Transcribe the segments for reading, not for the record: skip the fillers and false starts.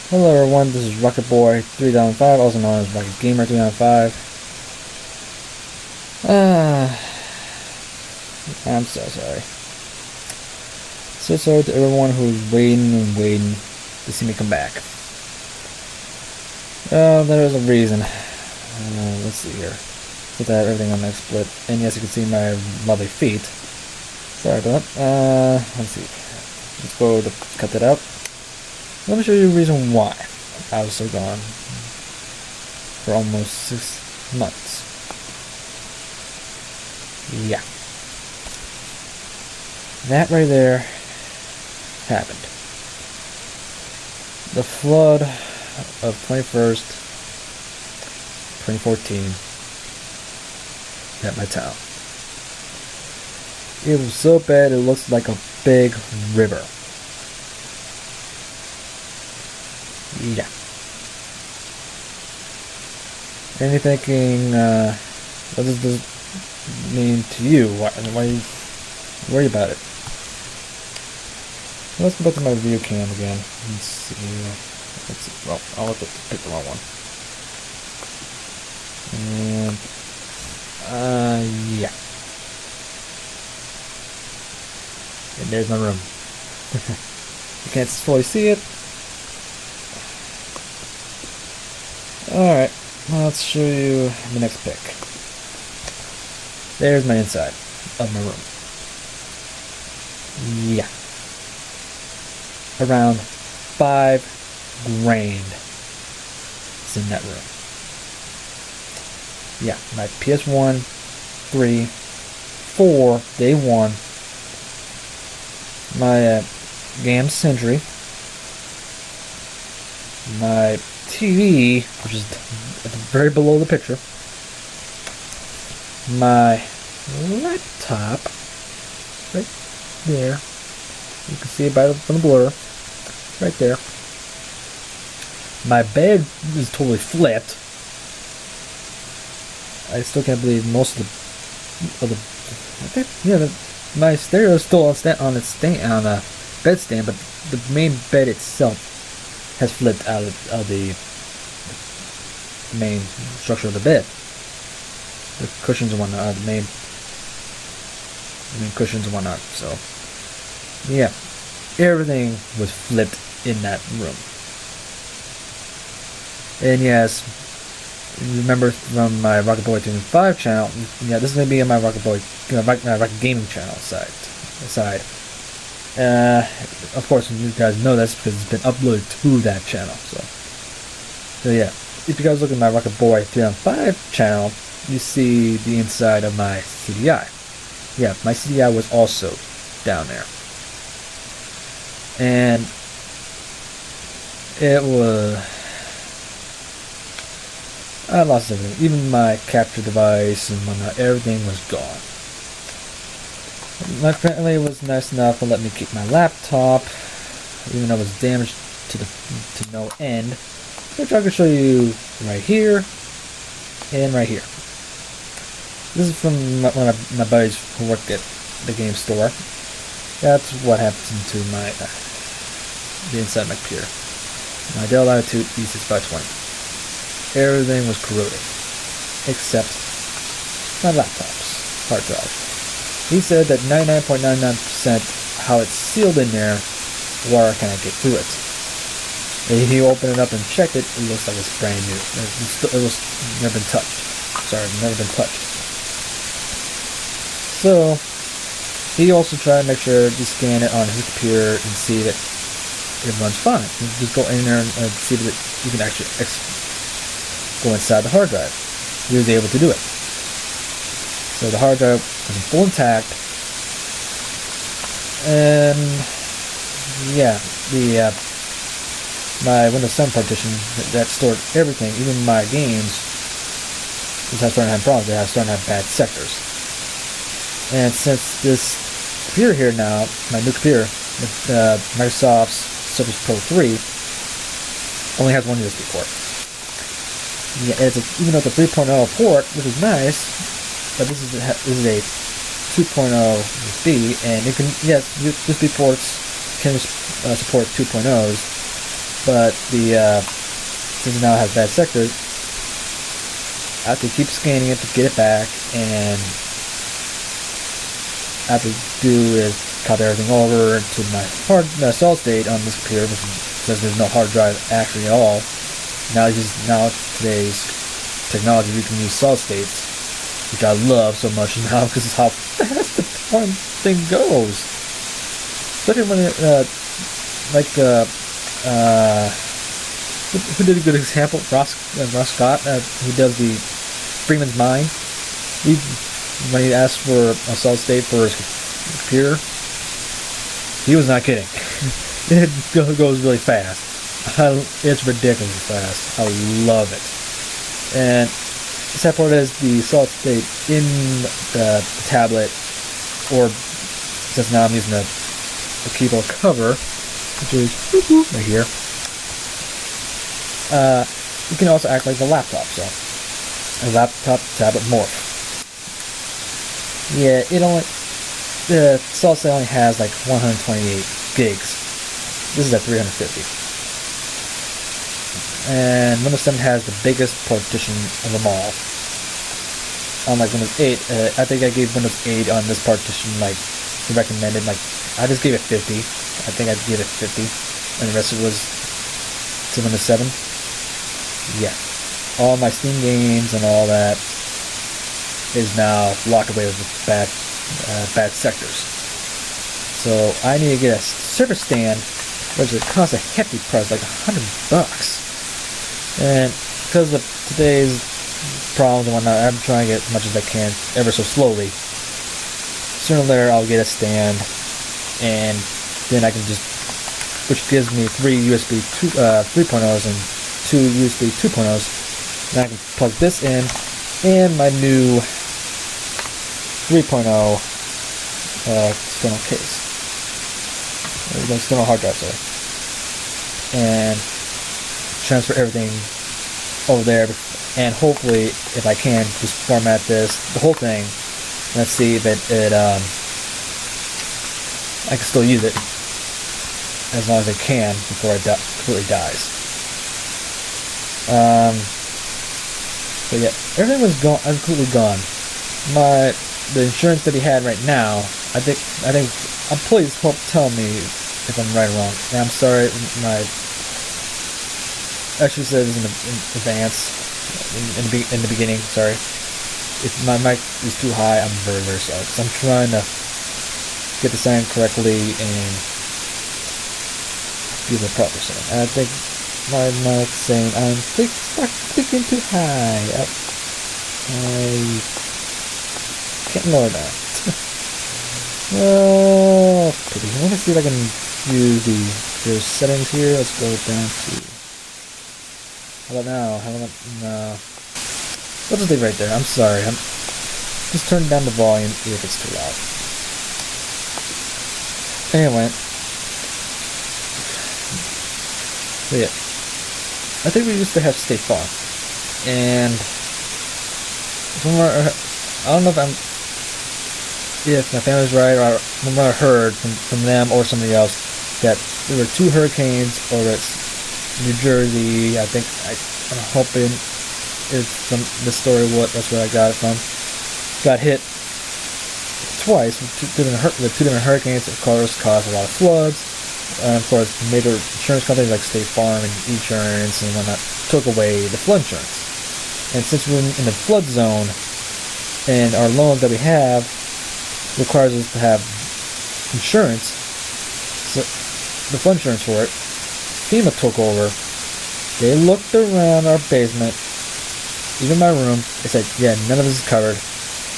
Hello everyone, this is Rocket Boy 3.5, also known as Rocket Gamer 3.5. I'm so sorry. So sorry to everyone who's waiting and waiting to see me come back. There is a reason. Let's see here. Since I have everything on XSplit, and yes, you can see my lovely feet. Sorry about that. Let's see. Let's go to cut that out. Let me show you the reason why I was so gone for almost 6 months. Yeah. That right there happened. The flood of 21st, 2014 at my town. It was so bad it looks like a big river. Yeah. And you're thinking, what does this mean to you? Why are you worried about it? Let's go back to my review cam again. Let's see. Well, I'll have to pick the wrong one. And, yeah. And there's my room. You can't fully see it. Alright, let's show you the next pic. There's my inside of my room. Yeah. Around $5,000 is in that room. Yeah, my PS1, 3, 4, day one. My Gam Century. My TV, which is very below the picture. My laptop, right there. You can see it from the blur, right there. My bed is totally flipped. I still can't believe most of the my stereo is still on a bed stand, but the main bed itself has flipped out of the main structure of the bed. The cushions and whatnot, the main cushions and whatnot. So, yeah, everything was flipped in that room. And yes, remember from my Rocket Boy 2.5 channel, yeah, this is going to be on my Rocket Gaming channel side. Of course, you guys know this because it's been uploaded to that channel. So yeah, if you guys look at my Rocket Boy 3.5 channel, you see the inside of my CDI. Yeah, my CDI was also down there, and it was. I lost everything, even my capture device and whatnot. Everything was gone. My family was nice enough to let me keep my laptop, even though it was damaged to no end, which I can show you right here and right here. This is from one of my buddies who worked at the game store. That's what happened to the inside of my computer. My Dell Latitude E6520. Everything was corroded, except my laptop's hard drive. He said that 99.99% how it's sealed in there, water cannot get through it. And he opened it up and checked it, it looks like it's brand new. It was never been touched. Sorry, never been touched. So, he also tried to make sure to scan it on his computer and see that it runs fine. You just go in there and see that you can actually go inside the hard drive. He was able to do it. So the hard drive was in full intact, and yeah, my Windows 7 partition that stored everything, even my games, was starting to have problems. They starting to have bad sectors. And since this computer here now, my new computer, Microsoft's Surface Pro 3, only has one USB port. Yeah, even though it's a 3.0 port, which is nice, but this is a 2.0 USB, and it can, yes, USB ports can support 2.0s, but the since it now has bad sectors, I have to keep scanning it to get it back, and I have to do is copy everything over to my solid state on this computer, since there's no hard drive actually at all. Now today's technology, you can use solid states, which I love so much now because it's how fast the darn thing goes. Especially when who did a good example? Ross Scott, who does the Freeman's Mind. When he asked for a solid state for his computer, he was not kidding. It goes really fast. It's ridiculously fast. I love it. And the sad part is the solid state in the tablet, or since now I'm using a keyboard cover, which is right here, it can also act like the laptop. So a laptop tablet morph. Yeah, the solid state only has like 128 gigs. This is at 350. And Windows 7 has the biggest partition of them all. Unlike Windows 8, I think I gave Windows 8 on this partition like the recommended. Like I just gave it 50. I think I gave it 50, and the rest of it was to Windows 7. Yeah, all my Steam games and all that is now locked away with bad sectors. So I need to get a server stand, which it costs a hefty price, like $100. And because of today's problems and whatnot, I'm trying to get as much as I can, ever so slowly. Sooner or later, I'll get a stand, and then I can which gives me 3 USB 3.0s and 2 USB 2.0s. And I can plug this in, and my new 3.0 external case. External hard drive, sorry. And transfer everything over there, and hopefully, if I can, just format the whole thing. Let's see if I can still use it as long as I can before it completely dies. But yeah, everything was completely gone. The insurance that he had right now, I think. Please tell me if I'm right or wrong. And I'm sorry, I should have said this in advance, in the beginning. Sorry, if my mic is too high, I'm very, very sorry. Because I'm trying to get the sound correctly and give the proper sound. And I think my mic's saying I'm speaking too high. I can't lower that. Oh, pity. Let me see if I can use the settings here. Let's go down to. How about now? No. We'll just leave right there. I'm sorry. Just turn down the volume if it's too loud. Anyway. So yeah. I think we used to have State Farm. And I don't know if my family's right, or from what I heard from them or somebody else, that there were 2 hurricanes over New Jersey. I think I'm hoping it's from this story. That's where I got it from. Got hit twice with two different hurricanes. Of course, caused a lot of floods. And of course, major insurance companies like State Farm and Insurance and whatnot took away the flood insurance. And since we're in the flood zone, and our loans that we have requires us to have insurance, so the flood insurance for it, FEMA took over. They looked around our basement, even my room. They said, yeah, none of this is covered,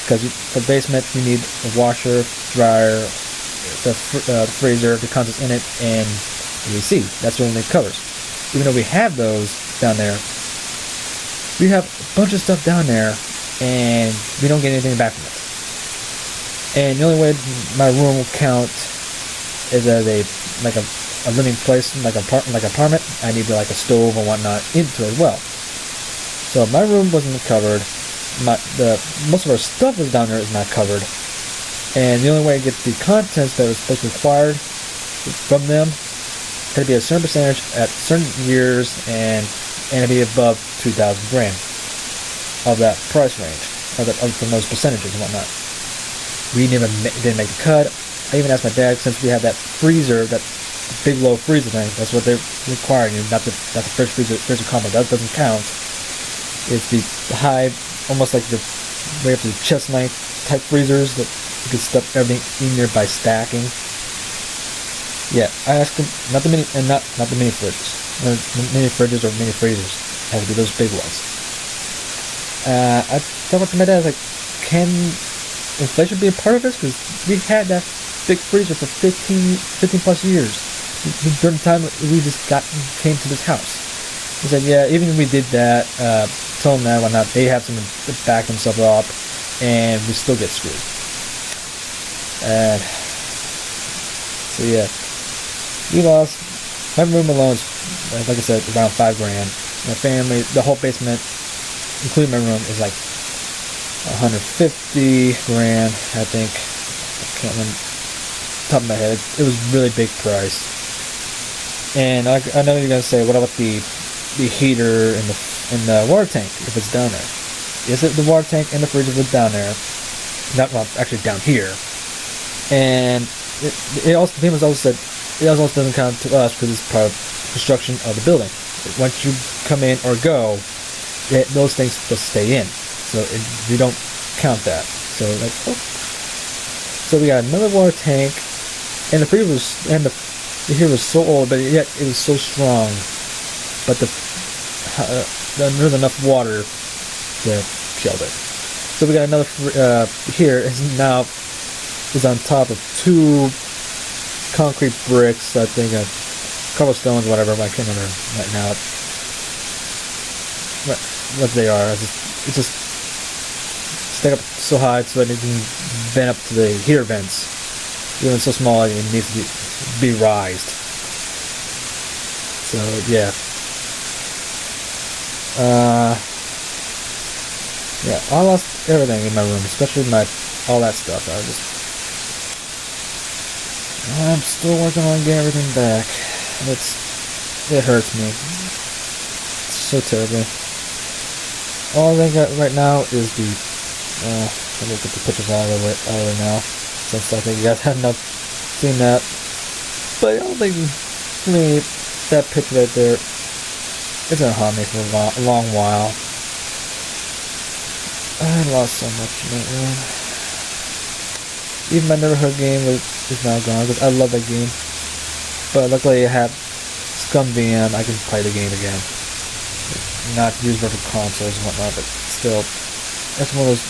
because for the basement you need a washer, dryer, the freezer, the contents in it, and the AC. That's what it covers. Even though we have those down there, we have a bunch of stuff down there, and we don't get anything back from it. And the only way my room will count is as a living place, like apartment. I need like a stove and whatnot into it as well. So my room wasn't covered. Most of our stuff is down there is not covered. And the only way I get the contents that was supposed to be required from them to be a certain percentage at certain years, and to be above 2,000 grand of that price range, from those percentages and whatnot. We didn't make the cut. I even asked my dad, since we have that freezer, that big low freezer thing, that's what they're requiring, not the fridge freezer combo. That doesn't count. It's the high, almost like the way up to the chest length type freezers that you can stuff everything in there by stacking. Yeah, I asked him, not the mini fridges. Mini fridges or mini freezers. It has to be those big ones. I talked to my dad, like, can inflation be a part of this? Because we had that big freezer for 15 plus years. During the time we just came to this house. He said, yeah, even if we did that, tell them that, why not, they have something to back themselves up, and we still get screwed. So yeah, we lost, my room alone is, like I said, around $5 grand. My family, the whole basement, including my room, is like 150 grand, I think. I can't remember top of my head. It was really big price. And I know you're gonna say, what about the heater and the water tank if it's down there? Yes, the water tank and the fridge is down there. Not, well, actually down here. And it also, the famous also said, it also doesn't count to us because it's part of construction of the building. Once you come in or go, those things will stay in. So we don't count that. So like, oh. So we got another water tank, and the freezer was, and the heater was so old, but yet it was so strong. But there's enough water to shield it. So we got another here is on top of 2 concrete bricks, I think, a couple stones, whatever, I can't remember right now what they are. It's just stick up so high so that it can vent up to the heater vents. Even so small, it needs to be raised. So yeah. Yeah, I lost everything in my room, especially all that stuff. I'm still working on getting everything back. It hurts me so terribly. All I got right now is the. Let me get the pictures out of it now, since I think you guys have not seen that. But I don't think, for me, that picture right there, it's gonna haunt me for a long while. I lost so much in that room. Even my neighborhood game is now gone, because I love that game. But luckily I have Scum VM, I can play the game again. Not use virtual consoles and whatnot, but still, it's one of those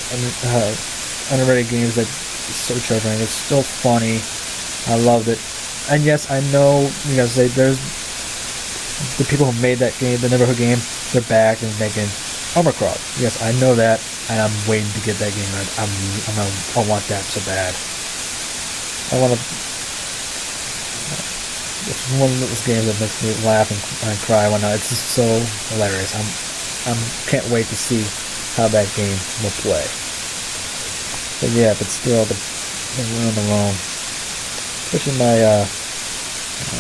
underrated games that is so charming. It's so funny. I loved it. And yes, I know you guys say there's the people who made that game, the neighborhood game, they're back and making Armor Crawl. Yes, I know that, and I'm waiting to get that game. I want that so bad. I want to. It's one of those games that makes me laugh and cry when it's just so hilarious. I can't wait to see how that game will play. But yeah, but still, the room alone, especially my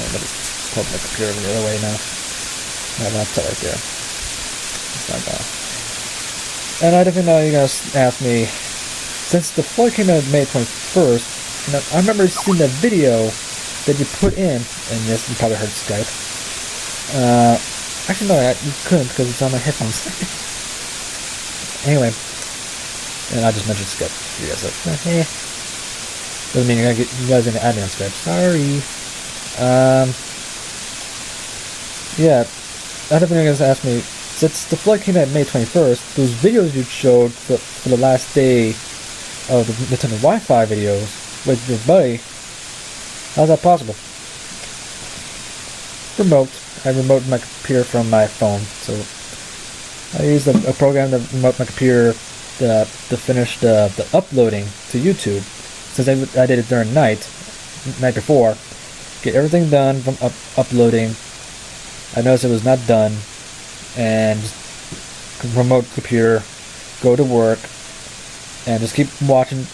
let me put my computer the other way now. My laptop right there. It's not gone. And I definitely know you guys asked me, since the Floyd came out May 21st, I remember seeing that video that you put in, and yes, you probably heard Skype. Actually, no, you couldn't because it's on my headphones. Anyway, and I just mentioned Skype. You guys like, hey. Doesn't mean you guys are gonna add me on Skype. Sorry. Yeah, I don't think you guys asked me. Since the Floyd came out May 21st, those videos you showed for the last day of the Nintendo Wi-Fi videos with your buddy, how's that possible? I remote my computer from my phone, so I used a program to remote my computer to finish the uploading to YouTube. Since I did it during night before, get everything done from uploading. I noticed it was not done, and just remote computer, go to work, and just keep watching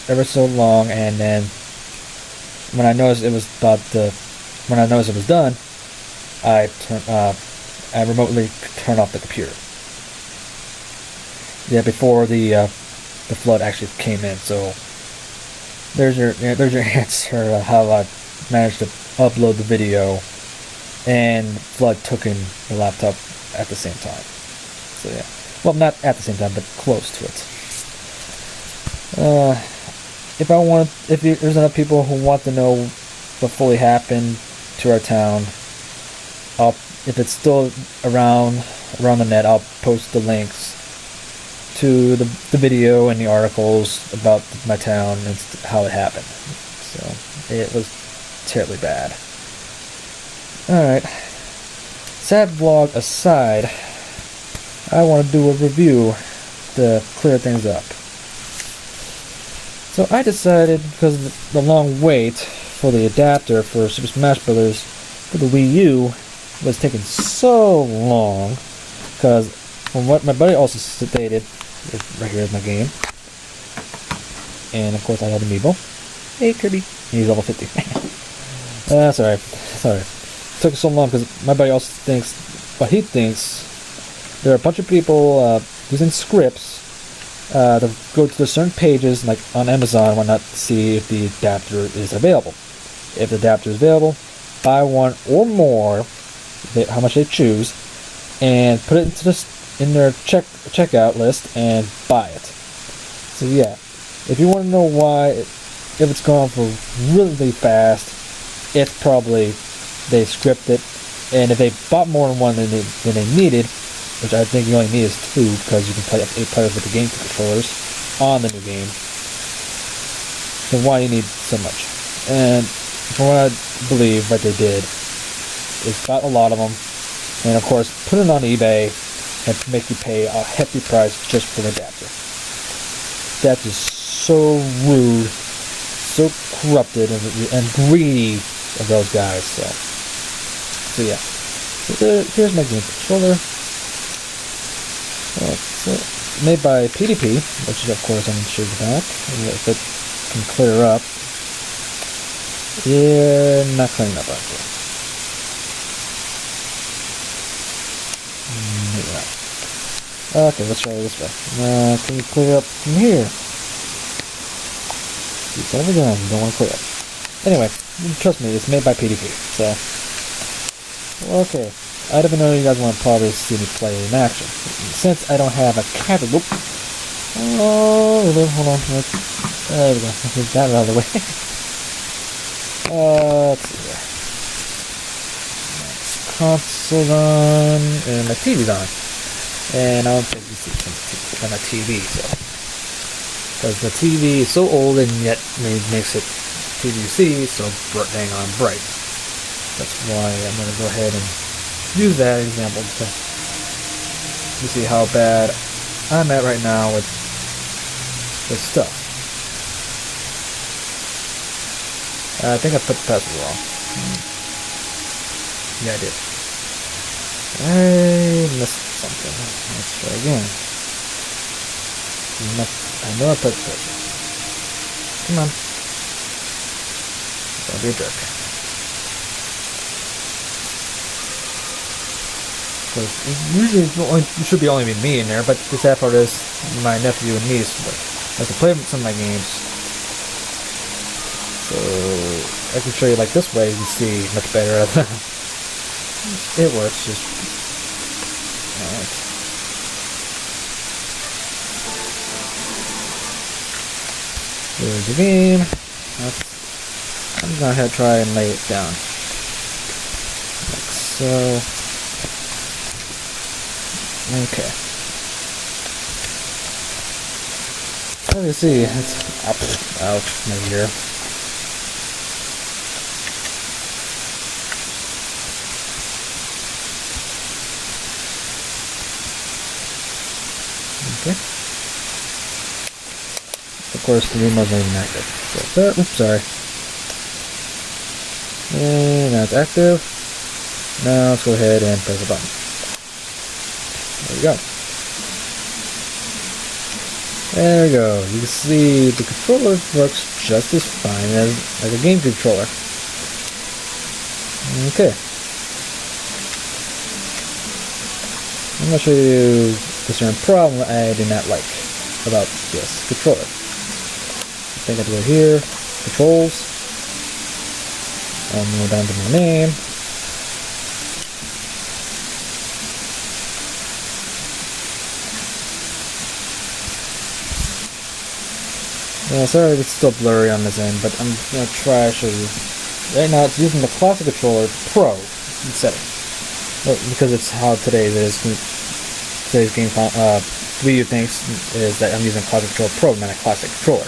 ever so long, and then when I noticed it was about to when I noticed it was done, I remotely turned off the computer. Yeah, before the flood actually came in. So there's your answer how I managed to upload the video and flood took in the laptop at the same time. So yeah, well, not at the same time, but close to it. If there's enough people who want to know what fully happened to our town, if it's still around the net, I'll post the links to the video and the articles about my town and how it happened. So it was terribly bad. Alright, sad vlog aside, I want to do a review to clear things up. So I decided, because of the long wait for the adapter for Super Smash Bros. For the Wii U was taking so long, because from what my buddy also stated, right here is my game, and of course I have Amiibo. Hey Kirby, he's level 50. Sorry. It took so long because my buddy also thinks, he thinks there are a bunch of people using scripts to go to the certain pages, like on Amazon and whatnot, to see if the adapter is available. If the adapter is available, buy one or more, how much they choose, and put it in their checkout list and buy it. So yeah, if you want to know why, if it's going for really fast, it's probably they script it, and if they bought more than one than they needed, which I think you only need is 2 because you can play up to 8 players with the game controllers on the new game, then why do you need so much? And from what I believe, what they did is bought a lot of them, and of course put it on eBay and make you pay a hefty price just for the adapter. That is so rude, so corrupted and greedy of those guys. So yeah. So here's my game controller. So made by PDP, which is of course I'm going to show you back. If it can clear up. Yeah, not clearing up actually. Maybe not. Okay, let's try it this way. Can you clear up from here? You son of a gun, you don't want to clear up. Anyway, trust me, it's made by PDP, so... Okay, I don't even know you guys want to probably see me play in action. Since I don't have a catalog... Oh, hold on. There we go. Get that out of the way. Let's see here. Console's on, and my TV's on. And I don't think you see on my TV, so. Because the TV is so old and yet makes it TVC so dang on bright. That's why I'm going to go ahead and use that example to see how bad I'm at right now with stuff. I think I put the password wrong. Yeah, I did. I missed something. Let's try again. I know I put the password. Come on. Don't be a jerk. Because usually it should be only me in there, but the sad part is my nephew and niece like to play some of my games. So I can show you like this way, you can see much better. It works just alright. Here's the game. I'm gonna have to try and lay it down. Like so. Okay. As you see, it's ouch, my ear. Okay. Of course, the remote's not even active. So, oops, sorry. And now it's active. Now let's go ahead and press the button. There we go. There we go. You can see the controller works just as fine as a game controller. Okay. I'm going to show you a certain problem I do not like about this controller. I think I have to go here, controls, and go down to my name. Sorry if it's still blurry on this end, but I'm going to try to show you. Right now it's using the classic controller Pro setting. Because it's how today's game Wii U thinks is that I'm using a classic controller Pro, not a classic controller.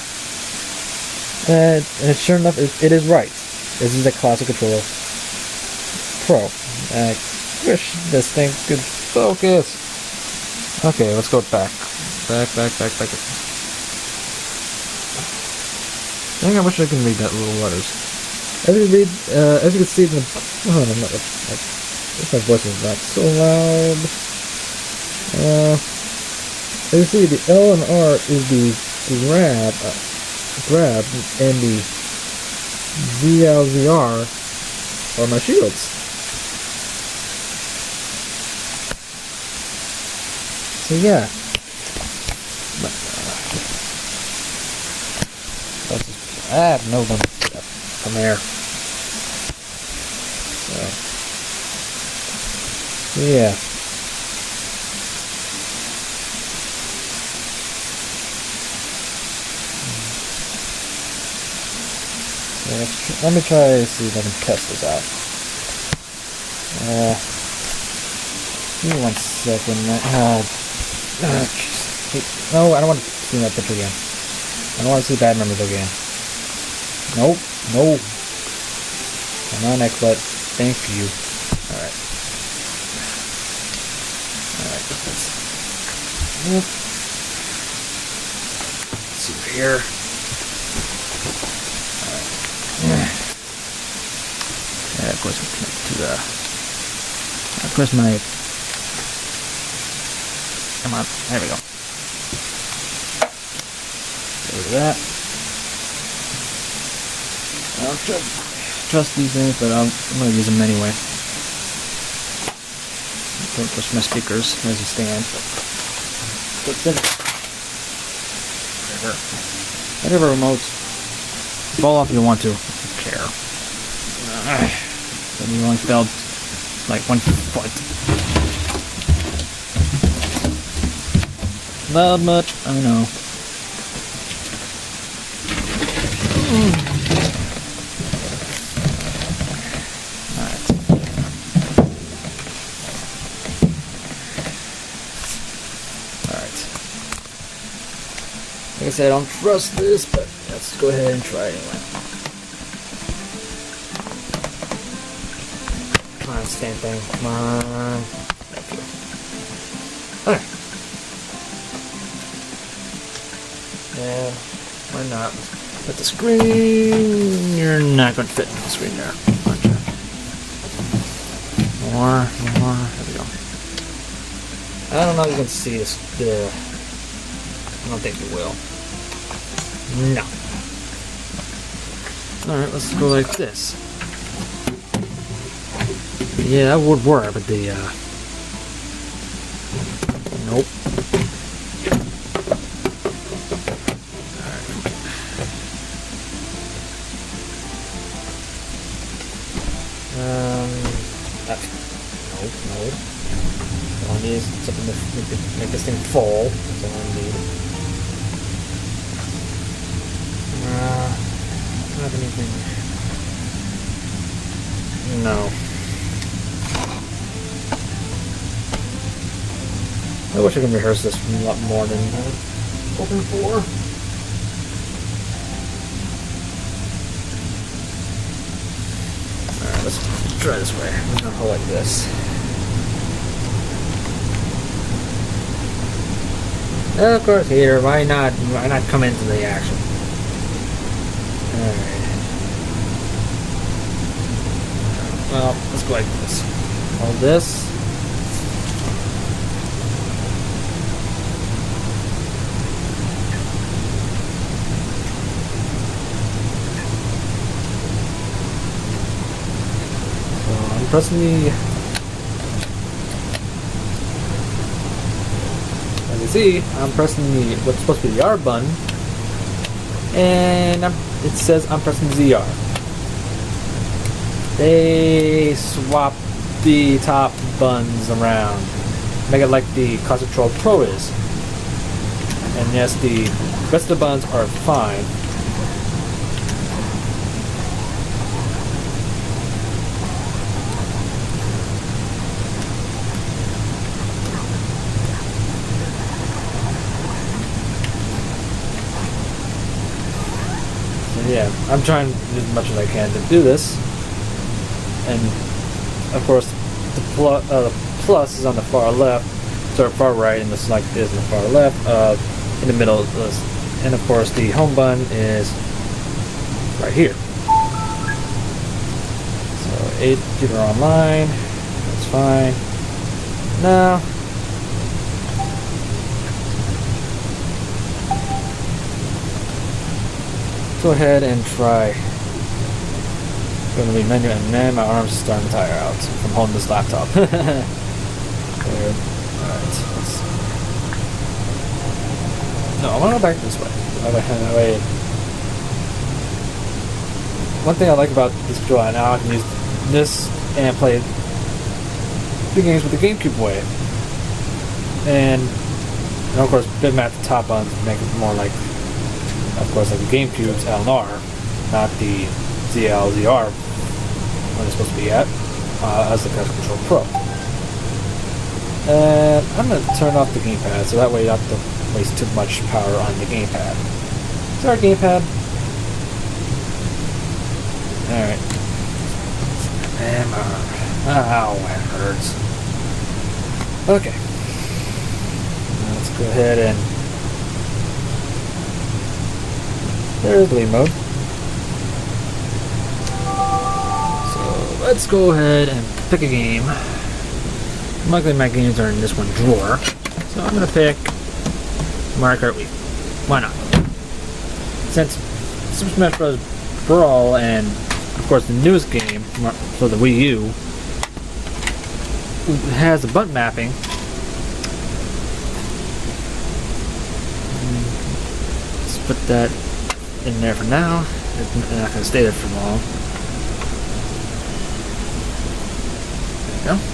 And sure enough, it is right. This is a classic controller Pro. I wish this thing could focus. Okay, let's go back. Back. Dang, I wish I could read that little letters. As you can see in the... Oh, no, my voice is not so loud. As you see, the L and R is the grab, and the ZLZR are my shields. So yeah. No one come here. So yeah. Let me try to see if I can test this out. Give me 1 second. No, I don't want to see that picture again. I don't want to see bad memories again. Nope. No. Come on, Xbox. Thank you. Alright. Let's see here. Yeah, of course we connect to the... Of course my... Come on, there we go. Go to that. I don't trust these things, but I'm going to use them anyway. Don't push my speakers as a stand. Whatever remotes. Fall off if you want to. I don't care. Then you only fell like 1 foot. Not much, I know. Like I said, I don't trust this, but let's go ahead and try it anyway. Come on, stand thing. Come on. Alright. Yeah, why not? Put the screen. You're not going to fit in the screen there, aren't you? More. There we go. I don't know if you can see this. I don't think you will. No. Alright, let's go like this. Yeah, that would work, but the, nope. Alright. Nope. All I need is something to make this thing fall. That's all I need. I don't have anything. No. I wish I could rehearse this a lot more than I'm hoping for. Alright, let's try this way. I'm gonna hold like this. Of course, here, why not come into the action? Alright. Well, let's go like this. Hold this. So pressing the... As you see, I'm pressing the what's supposed to be the R button, and it says I'm pressing ZR. They swap the top buttons around, make it like the Classic Control Pro is. And yes, the rest of the buttons are fine. Yeah, I'm trying as much as I can to do this, and of course the plus is on the far left, so far right, and the select is on the far left, in the middle of this, and of course the home button is right here. So 8 people are online, that's fine. Now go ahead and try go to the menu, and then my arms are starting to tire out from holding this laptop. Alright, no, I want to go back this way. That way. One thing I like about this controller now, I can use this and play the games with the GameCube way. And of course, bitmap the top buttons to make it more like, of course, like the GameCube's L and R, not the ZL, ZR when it's supposed to be at, as the Classic Control Pro. And I'm going to turn off the gamepad, so that way you don't have to waste too much power on the gamepad. So our gamepad. Alright. And ow, that hurts. Okay. Now let's go ahead and there's Lead mode. So let's go ahead and pick a game. Luckily my games are in this one drawer. So I'm going to pick Mario Kart Wii. Why not? Since Super Smash Bros. Brawl and of course the newest game for the Wii U has a button mapping. Let's put that in there for now. It's not going to stay there for long. There we go.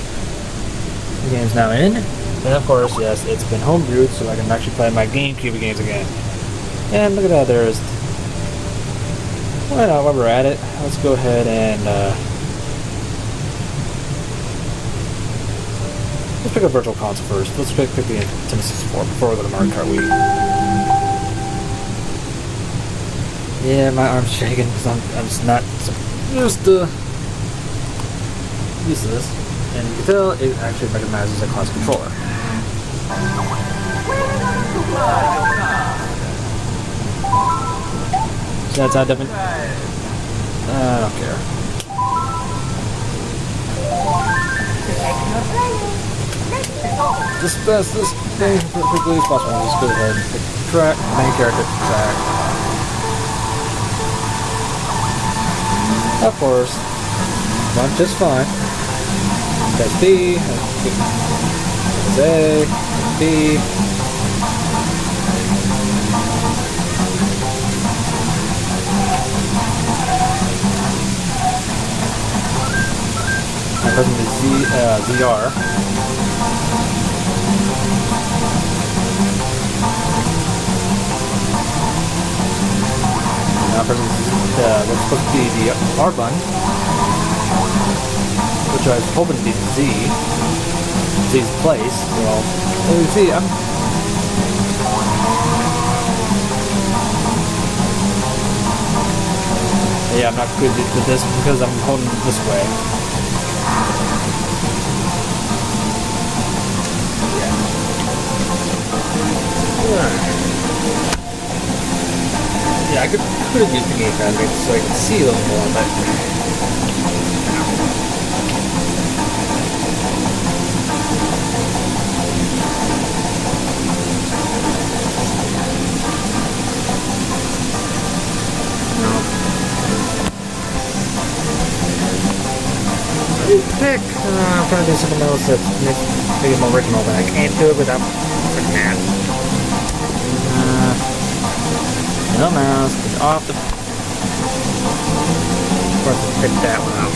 The game's now in. And of course, yes, it's been homebrewed so I can actually play my GameCube games again. And look at that, there's... Why not, while we're at it, let's go ahead and... let's pick a virtual console first. Let's pick the Nintendo 64 before we go to Mario Kart Wii. Yeah, my arm's shaking because I'm just not used to this. And you can tell it actually recognizes a classic controller. So that's how different. I don't care. Just best this thing as quickly as possible. Just go ahead and pick the track, main character track. Of course, not just fine. That's B, that's A, B. I'm pressing the ZR. Now I'm pressing what's supposed to be the R button, which I was hoping to be Z's place. Well, as you see, yeah, I'm not good with this because I'm holding it this way. Yeah, I could have used the gamepad so I could see a little more, but to do something else that make it more original, but I can't do it without freaking that. No mouse, get off the... Of course, I picked that one out.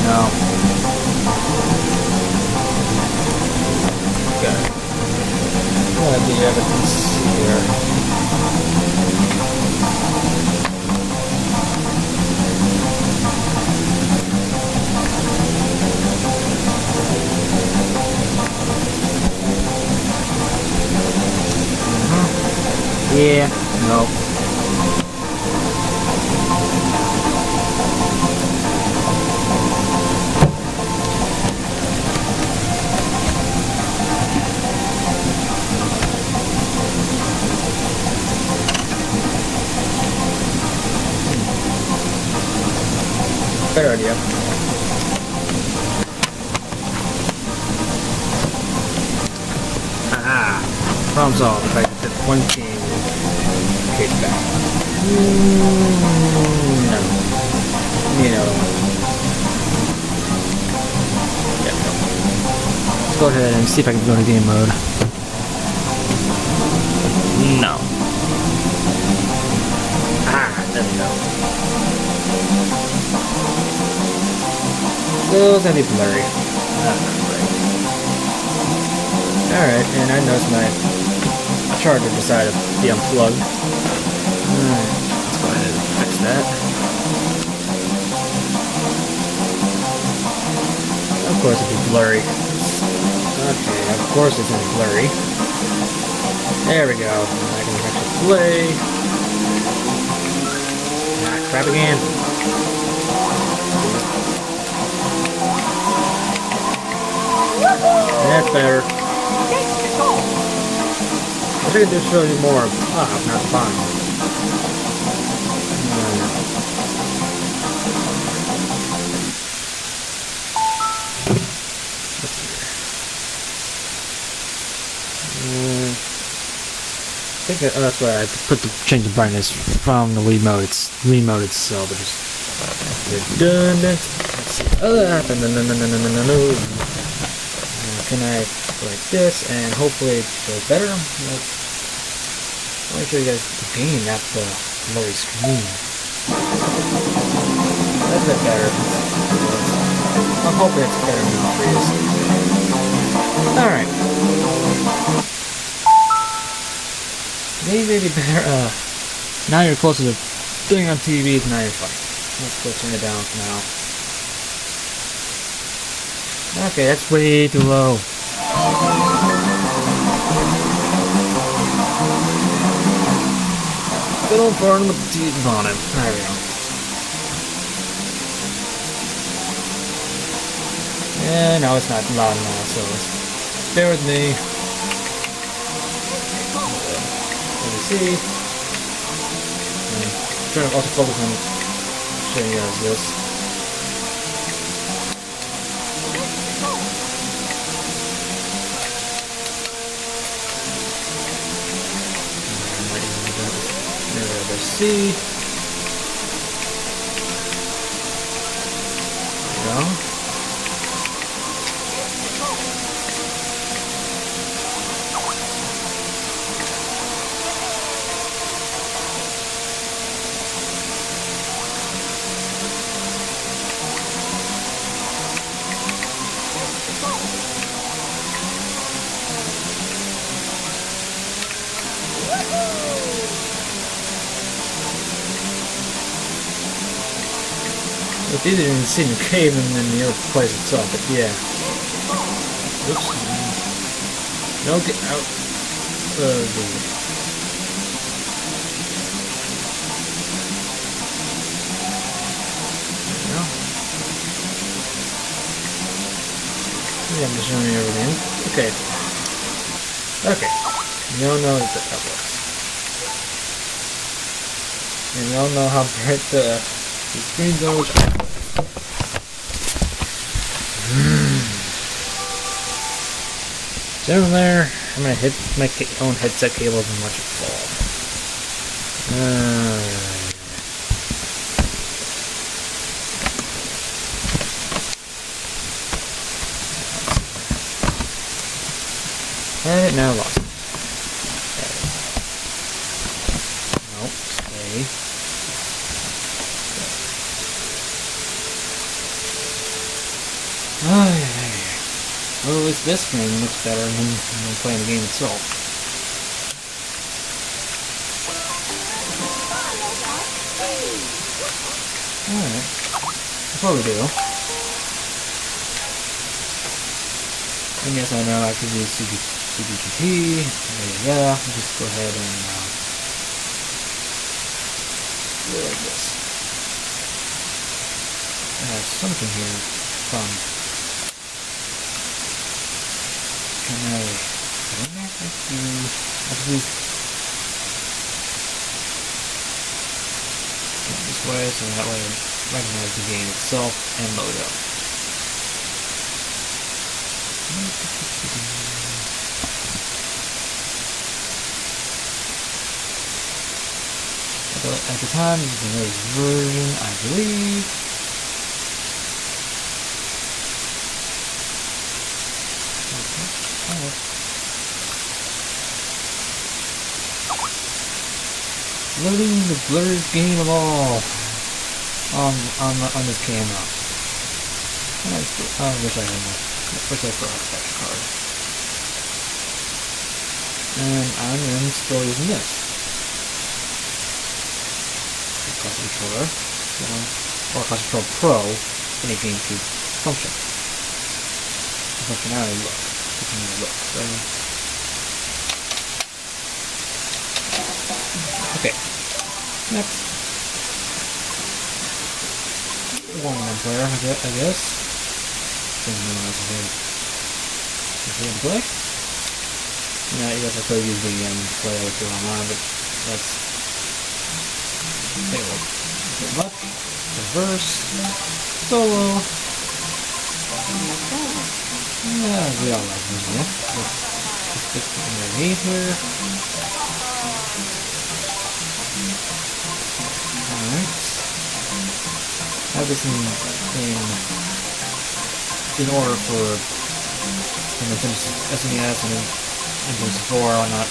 No. Got it. What do you evidence here? Yeah, no. Better idea. Ah, problem solved. If I did one team. Back. No. You know. Yeah, no. Let's go ahead and see if I can go to game mode. No. Ah, there we go. Those might be blurry. Not right. Alright, and I noticed my charger decided to be unplugged. Alright, let's go ahead and fix that. Of course it'd be blurry. Okay, of course it's gonna be blurry. There we go. I can actually play. Ah, crap again. That's better. I think I just show you more of the top, not the bottom. I think that's why I change the brightness from the Wii mode. It's Wii mode itself, but just redundant. Let's see. Can I go like this and hopefully it goes better? Let me show you guys the game, not the blurry screen. That's a bit better. I'm hoping it's better now for you. Alright. Maybe better. Now you're closer to doing on TV than now you're fighting. Let's go turn it down for now. Okay, that's way too low. Fiddle for him with the teeth on him. There we go. Yeah, no, it's not loud enough, so bear with me. Let me see. I'm trying to also focus on showing you guys this. See. There we go. It's easier than seeing the cave than the other place itself, but yeah. Oops. No, get out of the... There we go. Yeah, I'm just showing you everything. Okay. Okay. You all know that works. And you all know how bright the screens are, which So there, I'm gonna hit my own headset cables and watch it fall. Had it, now lost it. Nope, stay. Oh, yeah. Well, at least this game looks better than playing the game itself. Alright. Before we do, I guess I know I could use CBGT, yeah, I'll just go ahead and do it like this. I have something here from can I bring back to this way, so that way I recognize the game itself and logo. At the time, this is the latest version, I believe. Loading the blurriest game of all on this camera. I wish I had wish I still had a capture card. And I'm still using this. Classic controller. Or Classic Control Pro in a GameCube function. Functionality look. So okay. Next. One more player, I guess. Since no one else is here to play. Yes, I could use the play with online, but that's table. Left, reverse, solo. Yeah, we all like them, yeah. Just put it underneath here. Alright. Have this in order for SNES and Nintendo 4 on not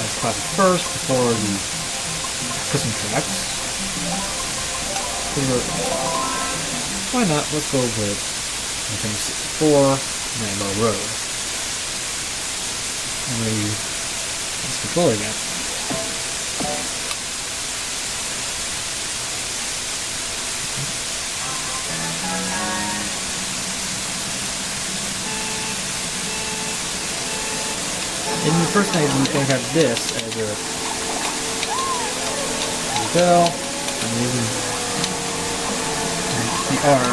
as classic first before the custom tracks. Why not? Let's go with Nintendo 64 Rainbow Road. I'm going to use this controller again. In the first night, you can have this as your bell. I'm using the R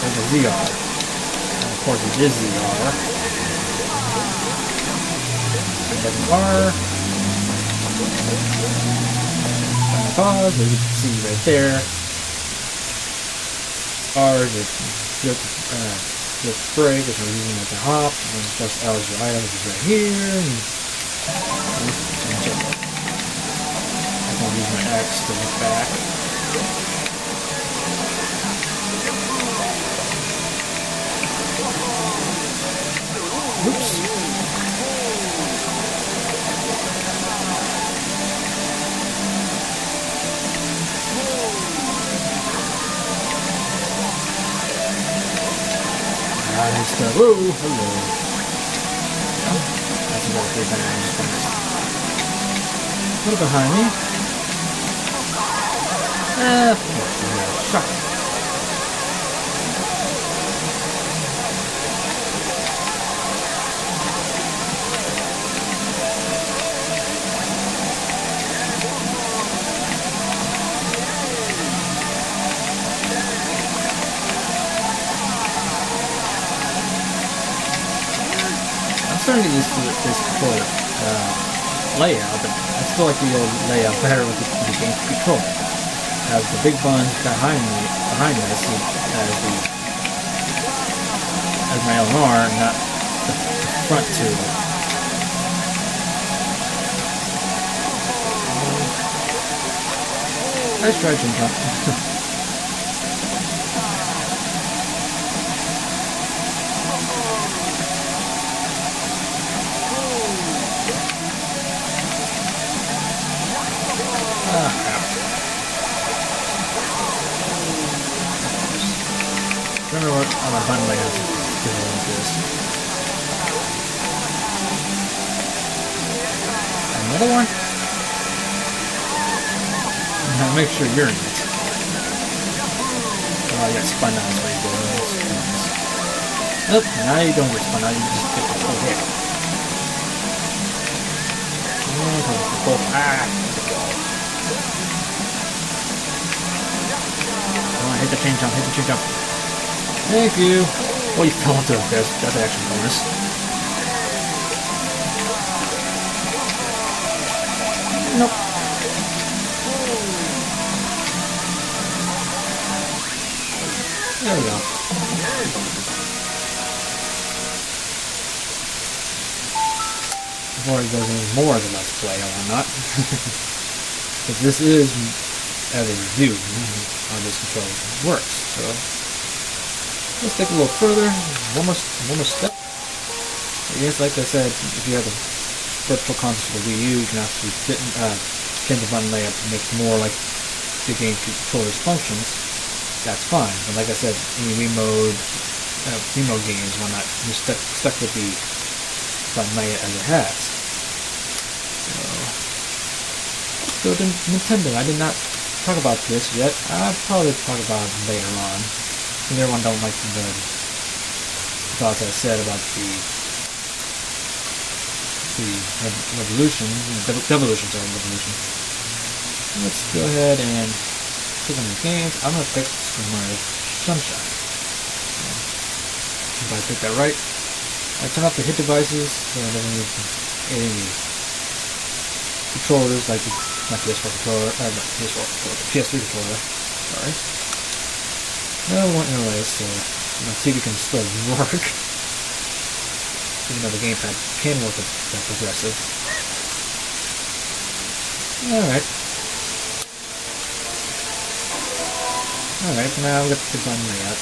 as a ZR. And of course, it is ZR. So R. Pause, as you can see right there. R is your break, if we're using like a hop, and plus L is your item, which is right here, and check it. I'm going to use my X to look back. Oops. Whoa, hello. That's about 3 banana. A little behind me. Shock. I'm starting to get used to this controller layout, but I still like the old layout better with the game controller. It has the big buttons behind this as my LMR, not the front two. Nice try, Jim Pop. Remember what on my button layout to like this. Another one? Now make sure you're in it. Oh, yeah, spun out is where you go. Nope, now you don't get spun out, you just get the full hit. There we go. Come on, hit the chain jump, hit the chain jump. Thank you. Oh, you fell into it. That's actually a bonus. Nope. There we go. Before it goes any more than let's play or not. Because this is as a review how this controller works. So let's take a little further. One more step. I guess, like I said, if you have the virtual console for the Wii U, you can actually change the button layout to make it more like the game controller's functions. That's fine. But like I said, in Wii mode games, why not? You're stuck with the button layout as it has. So let's go to Nintendo. I did not talk about this yet. I'll probably talk about it later on. And everyone don't like the thoughts I said about the revolution. Let's go ahead and click on the games. I'm going to pick Super Mario Sunshine. If I pick that right, I turn off the hit devices so I don't use any controllers like my PS4 controller, PS3 controller. Sorry. No, I want interlace, so my TV can still work. Even though the gamepad can work with that progressive. Alright. Alright, now we've got the button layout.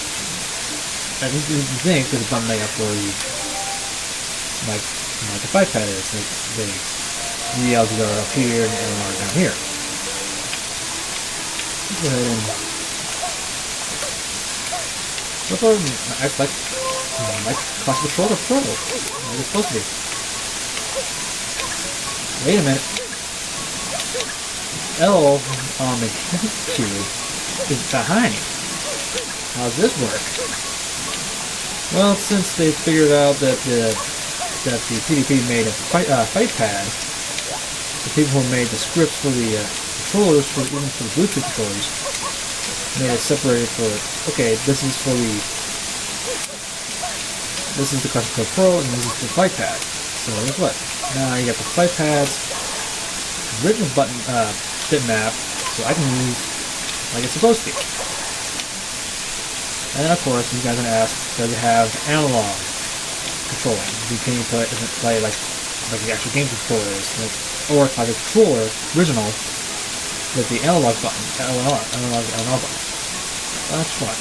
I think the button layout for the like the Fight Pad is. The LGs are up here and the L are down here. Go ahead and so far I like Classic Controller Pro. Like it's supposed to be. Wait a minute. L on the cube is behind. How does this work? Well, since they figured out that the PDP made a Fight Pad, the people who made the scripts for the controllers, even for the Bluetooth controllers, made it separated for, okay, this is the Classic Controller Pro, and this is the Fight Pad. So guess what? Now you got the Fight Pad's original button bitmap, so I can use like it's supposed to be. And then of course you guys are gonna ask, does it have analog controlling? Can you play like the actual game controller is, or like the controller original with the analog button, analog button. That's right.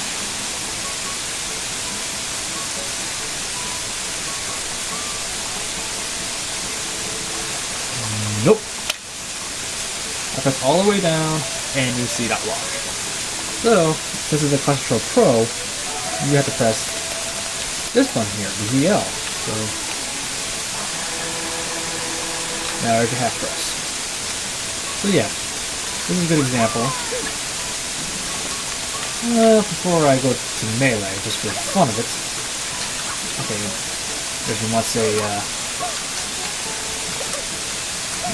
Nope. I press all the way down, and you see that lock. So, since it's a Classic Controller Pro, you have to press this button here, the VL. So, now there's your half press. So yeah, this is a good example. Before I go to Melee, just for the fun of it. Okay, if you want to say,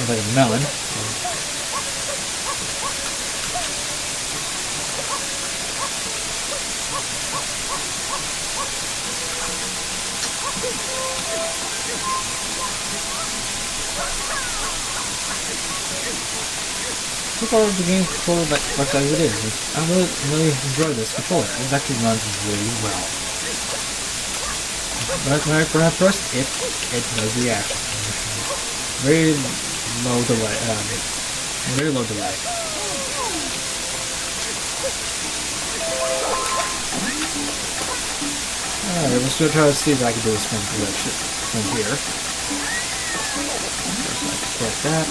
like a melon. So far, the game controller works as it is. I really enjoy this controller. It actually runs really well. When I press it does the action. Very low delay. Very low delay. Alright, let's go try to see if I can do this from here. First, I can start that.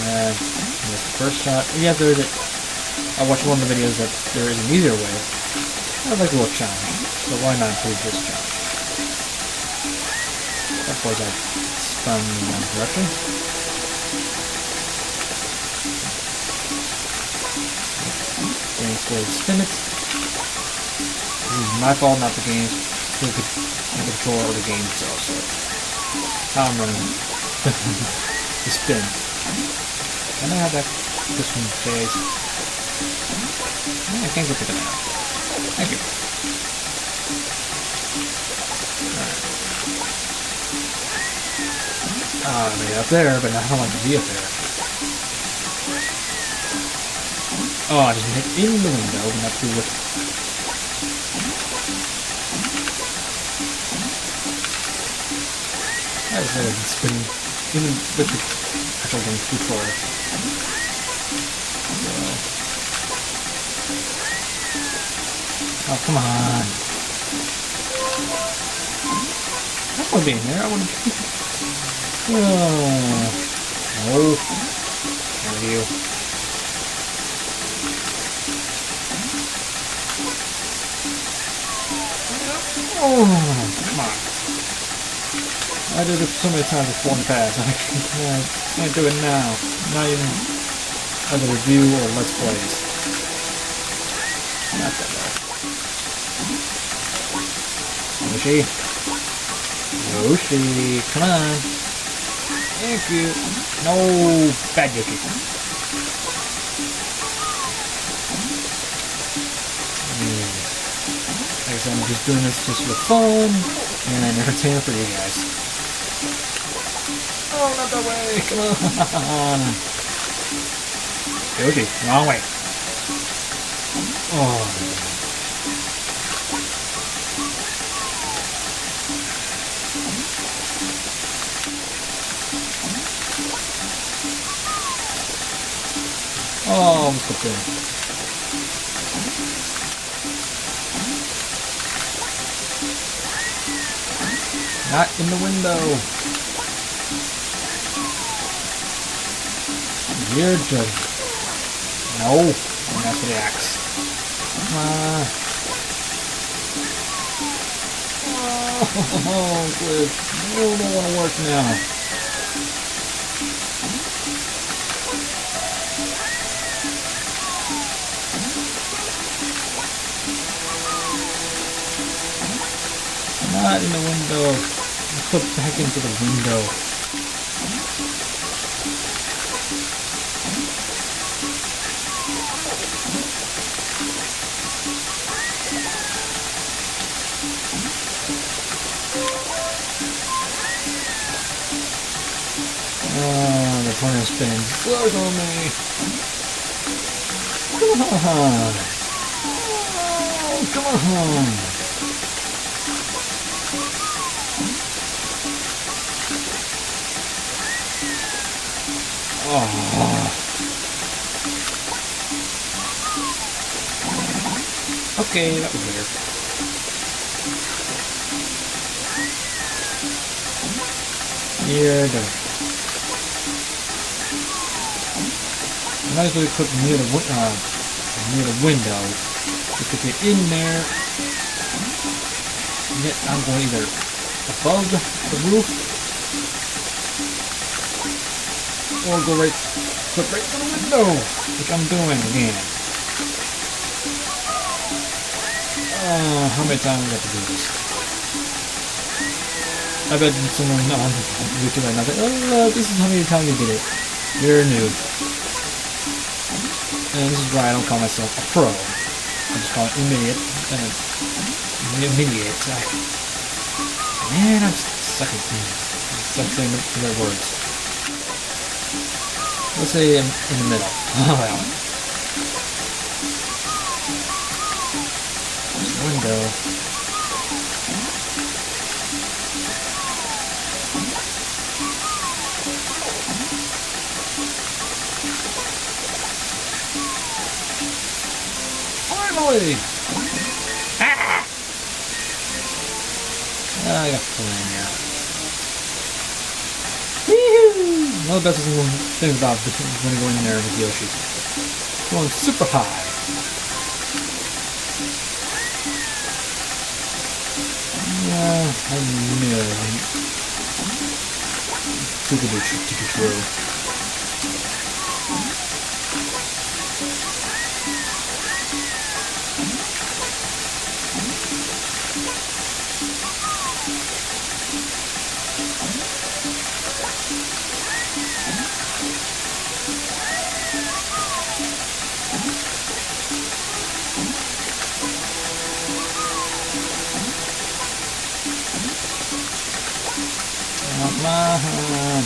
And there's the first shot. Yeah, there's it. I watched one of the videos that there is an easier way. I'd like a little challenge, so why not include this challenge? Of course, I spun in the wrong direction. Getting slowly spin it. This is my fault, not the game's. Not the controller or the game itself. So how I'm running the spin. Can I have that? This one, please. I can't get the banana. Thank you. Alright. I made it up there, but I don't want to be up there. Oh, I just hit in the window, not through it. I just had it spinning, even with the actual game controller. Oh, come on. I don't want to be in there. I want to be... Oh. No. There you. Oh, come on. I did it so many times before in the past. I can't do it now. Not even as a review or let's plays. Not that bad. Yoshi. Yoshi. Come on. Thank you. No. Bad Yoshi. Like I said, I'm just doing this just for fun and entertainment for you guys. Oh, not that way. Come on. Yoshi. Wrong way. Oh. Oh, I'm stuck there. Not in the window. You're just... No. And that's for the axe. Come on. Oh, good. You don't want to work now. Not in the window. Put back into the window. Oh, the tornado spinning slows on me. Come on. Oh, come on. Oh. Okay, that was weird. You're done. Nice way to cook near the window. Just to get in there. And I'm going either above the roof or go right to the window, which I'm doing again. How many times do I have to do this? I bet someone on YouTube right now said, oh, this is how many times you did it. You're a noob. And this is why I don't call myself a pro. I just call it immediate. Immediate. Man, I'm stuck at saying the right words. Let's say in the middle. Oh, well. Window. Finally! Ah! I got to pull in here. Woo! One of the best things about when you go in there with Yoshi. Going super high. Yeah, I knew. Too good to be true. Come on.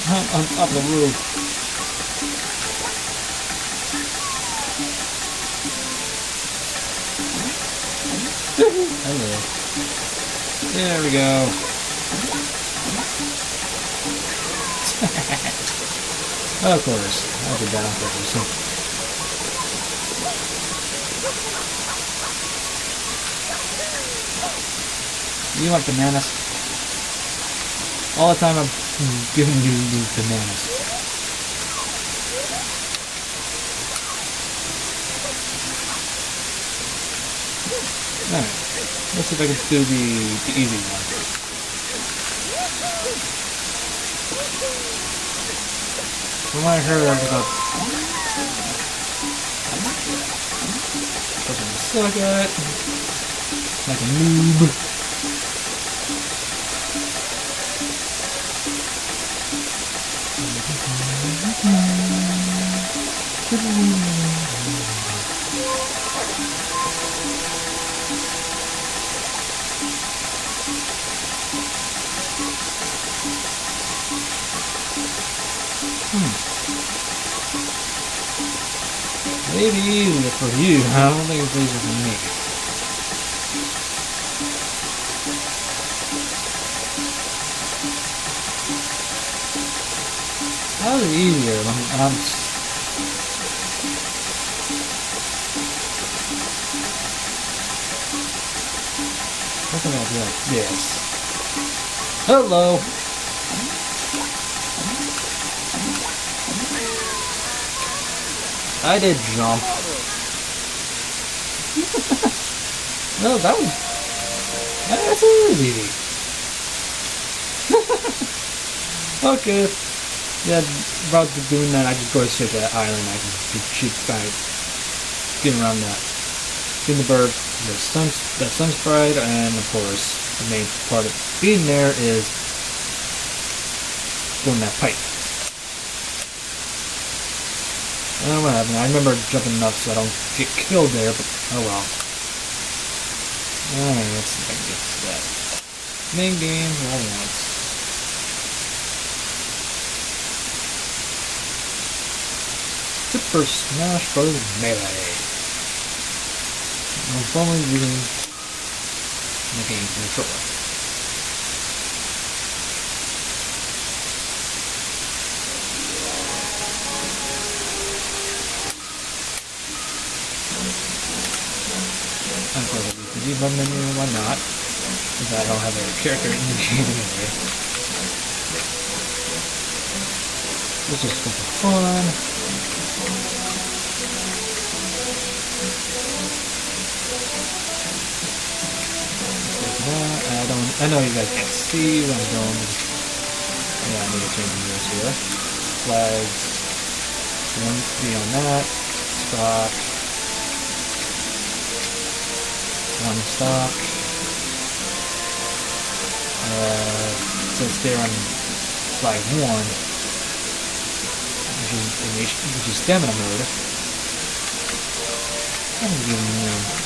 I'm up the roof. Hello. There we go. Of course. I did that on purpose. You want bananas? All the time I'm giving you bananas. Alright. Let's see if I can do the easy one. From what I heard about doesn't suck at it. Like a noob. Maybe easier for you. I don't think it's easier for me. How's it easier? I think I'll do like this. Hello! I did jump. No, that was easy. Okay. Yeah, about doing that, I just go straight to that island. I can shoot by getting around that. Getting the bird, that sun sprite, and of course, the main part of being there is doing that pipe. I don't know what happened. I remember jumping enough so I don't get killed there, but oh well. Alright, let's see if I can get to that main game all once. Super Smash Bros. Melee. I'm formally using the game controller. The debug menu and whatnot, because I don't have a character in the game anyway. Let's just go for fun. I know you guys can't see what I'm doing. Yeah, I need to change the rules here. Flags. One be on that. Stock. One stock. Since they're on flag 1, which is stamina mode. I'm giving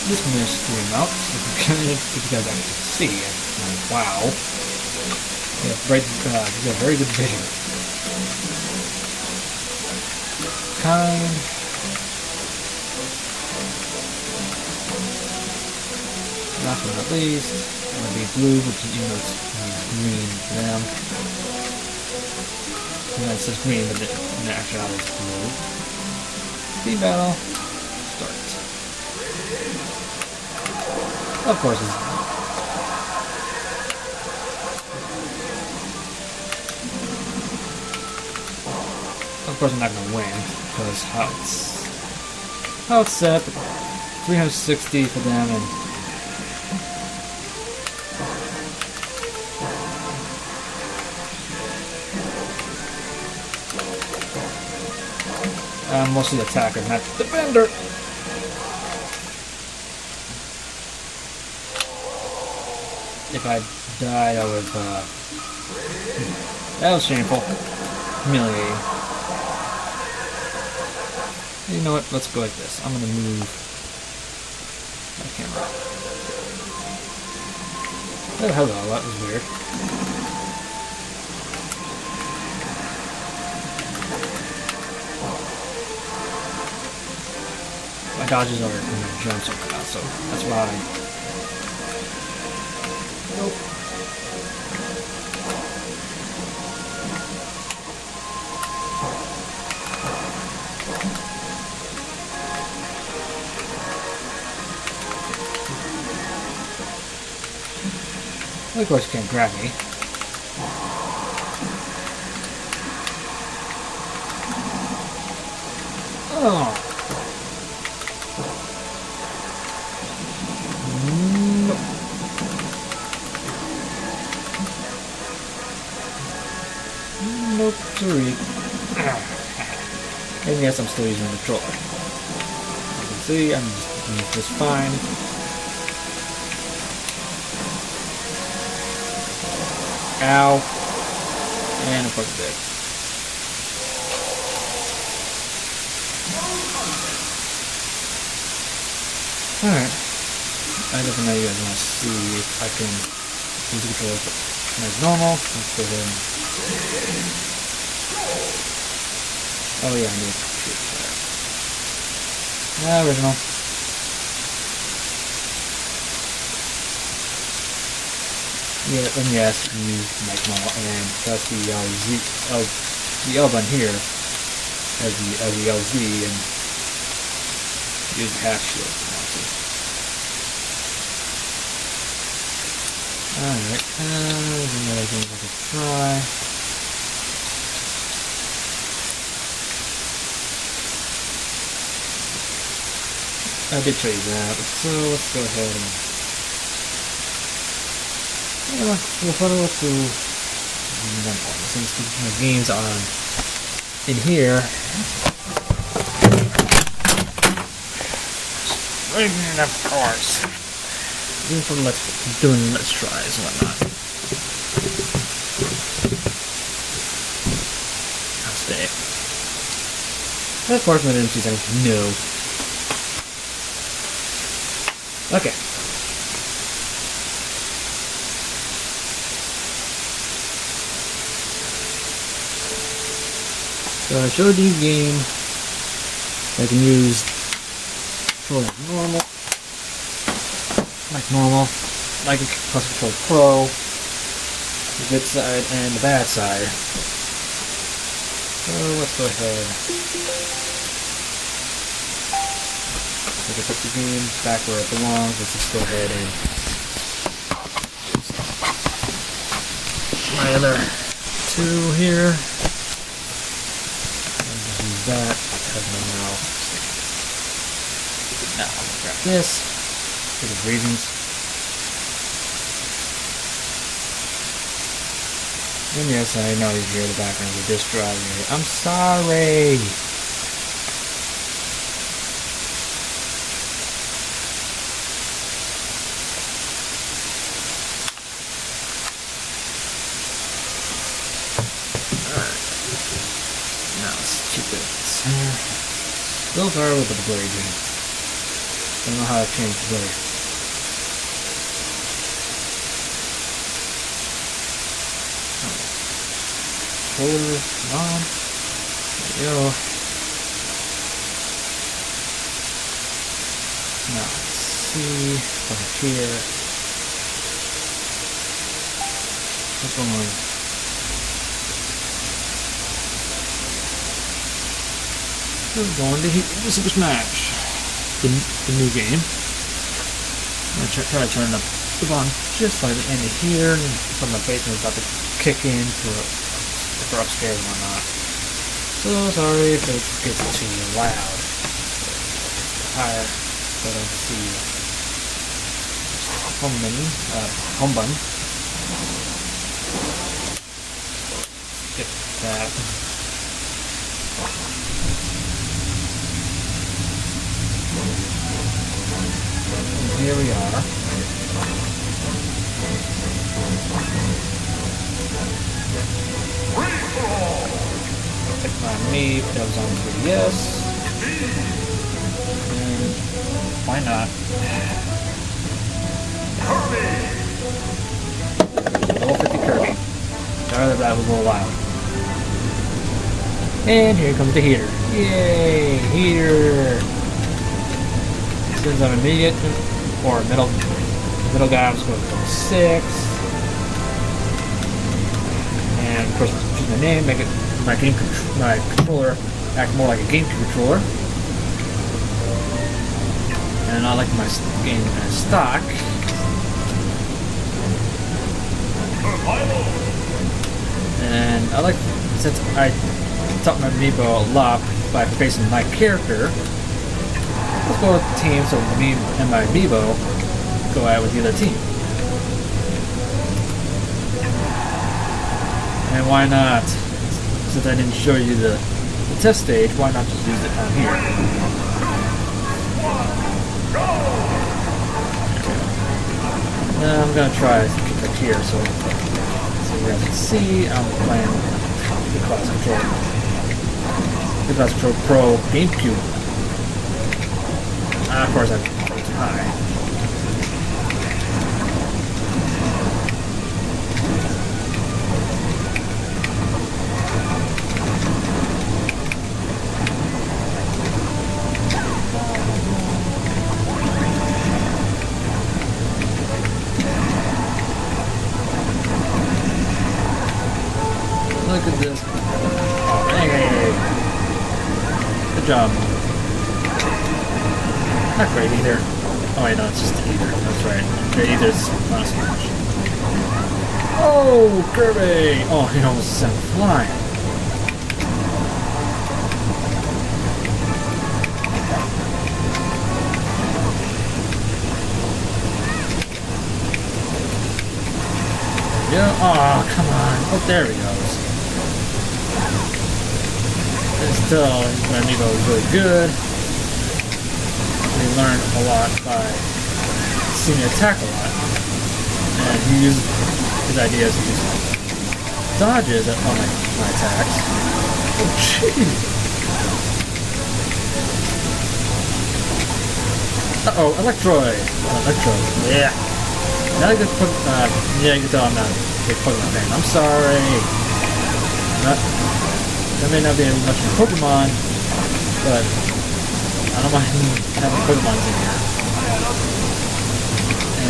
this mirror stream out if you guys actually see it. Wow. You have very good vision. Last but not least, it's going to be blue, which is, even though it's green for them. And it says green, but in actuality it's blue. Speed battle. Start. Of course, it's Of course, I'm not gonna win because how it's set. 360 for them, and I'm mostly the attacker, not the defender. If I died, I would. That was shameful, humiliating. You know what? Let's go like this. I'm gonna move my camera. Oh, hello. That was weird. My dodges are in the jumps right now, so that's why. Nope. Of course, you can't grab me. Oh. Nope. Nope, sorry. And yes, I'm still using the controller. You can see, I'm doing just fine. Ow. And of course it did. Alright. I just know you guys want to see if I can use the controller as normal. Let's go ahead and... Oh yeah, I need to shoot that. Original. Yeah, and yes, you make normal, and that's the the L button here as the LZ, and use the half shield if you want to. Alright, there's another thing I could try. I did show you that, so let's go ahead and we'll follow to since the games are in here. Right, of course. Even for doing let's tries and whatnot. I'll stay. Of course, my didn't see something new. Okay. So I showed you a game I can use control normal, like a plus control pro, the good side and the bad side. So let's go ahead. I can put the game back where it belongs. Let's just go ahead and my other two here. That has no now. Now I'm gonna grab this for the reasons. And yes, I know you hear the background of the disk drive here. I'm sorry. Still sorry with the blurry game. Don't know how to change the blur. Controller on. There we go. Now let's see over here. What's going on? We're going to hit the Super Smash, the new game. I'm going to try to turn up the volume just slightly into here, and from the basement is about to kick in for upstairs and whatnot. So sorry if it gets too loud. Higher, so I don't see home menu, home button. Skip that. And here we are. Pick my Mii that was on 3DS. And why not? Level 50 Kirby. Sorry that was a little loud. And here comes the heater. Yay! Heater! Since I'm immediate or middle guy, I'm just going to go 6. And of course, choose my name, make it my controller act more like a GameCube controller. And I like my game as stock. And I like, since I taught my amiibo a lot by facing my character, let's go with the team so me and my amiibo go out with the other team. And why not? Since I didn't show you the test stage, why not just use it on here? Now I'm gonna try to kick up here, so you guys can see I'm playing the Class Control. The Class Control Pro GameCube. Of course, I'm too high. Look at this. Oh, hey. Good job. Not great either. Oh wait, no, it's just either. That's right. Okay, either's not a smash. Oh, Kirby! Oh, he almost sent flying. Yeah. Oh, come on. Oh, there he goes. And still, my amiibo is really good. We learned a lot by seeing me attack a lot. And he used his ideas to use dodges on my attacks. Oh, jeez. Uh-oh, Electroid. Yeah. Not a good yeah, you can tell I'm not a big Pokemon fan. I'm sorry. There may not be much in Pokemon, but I don't mind having Pokemons in here.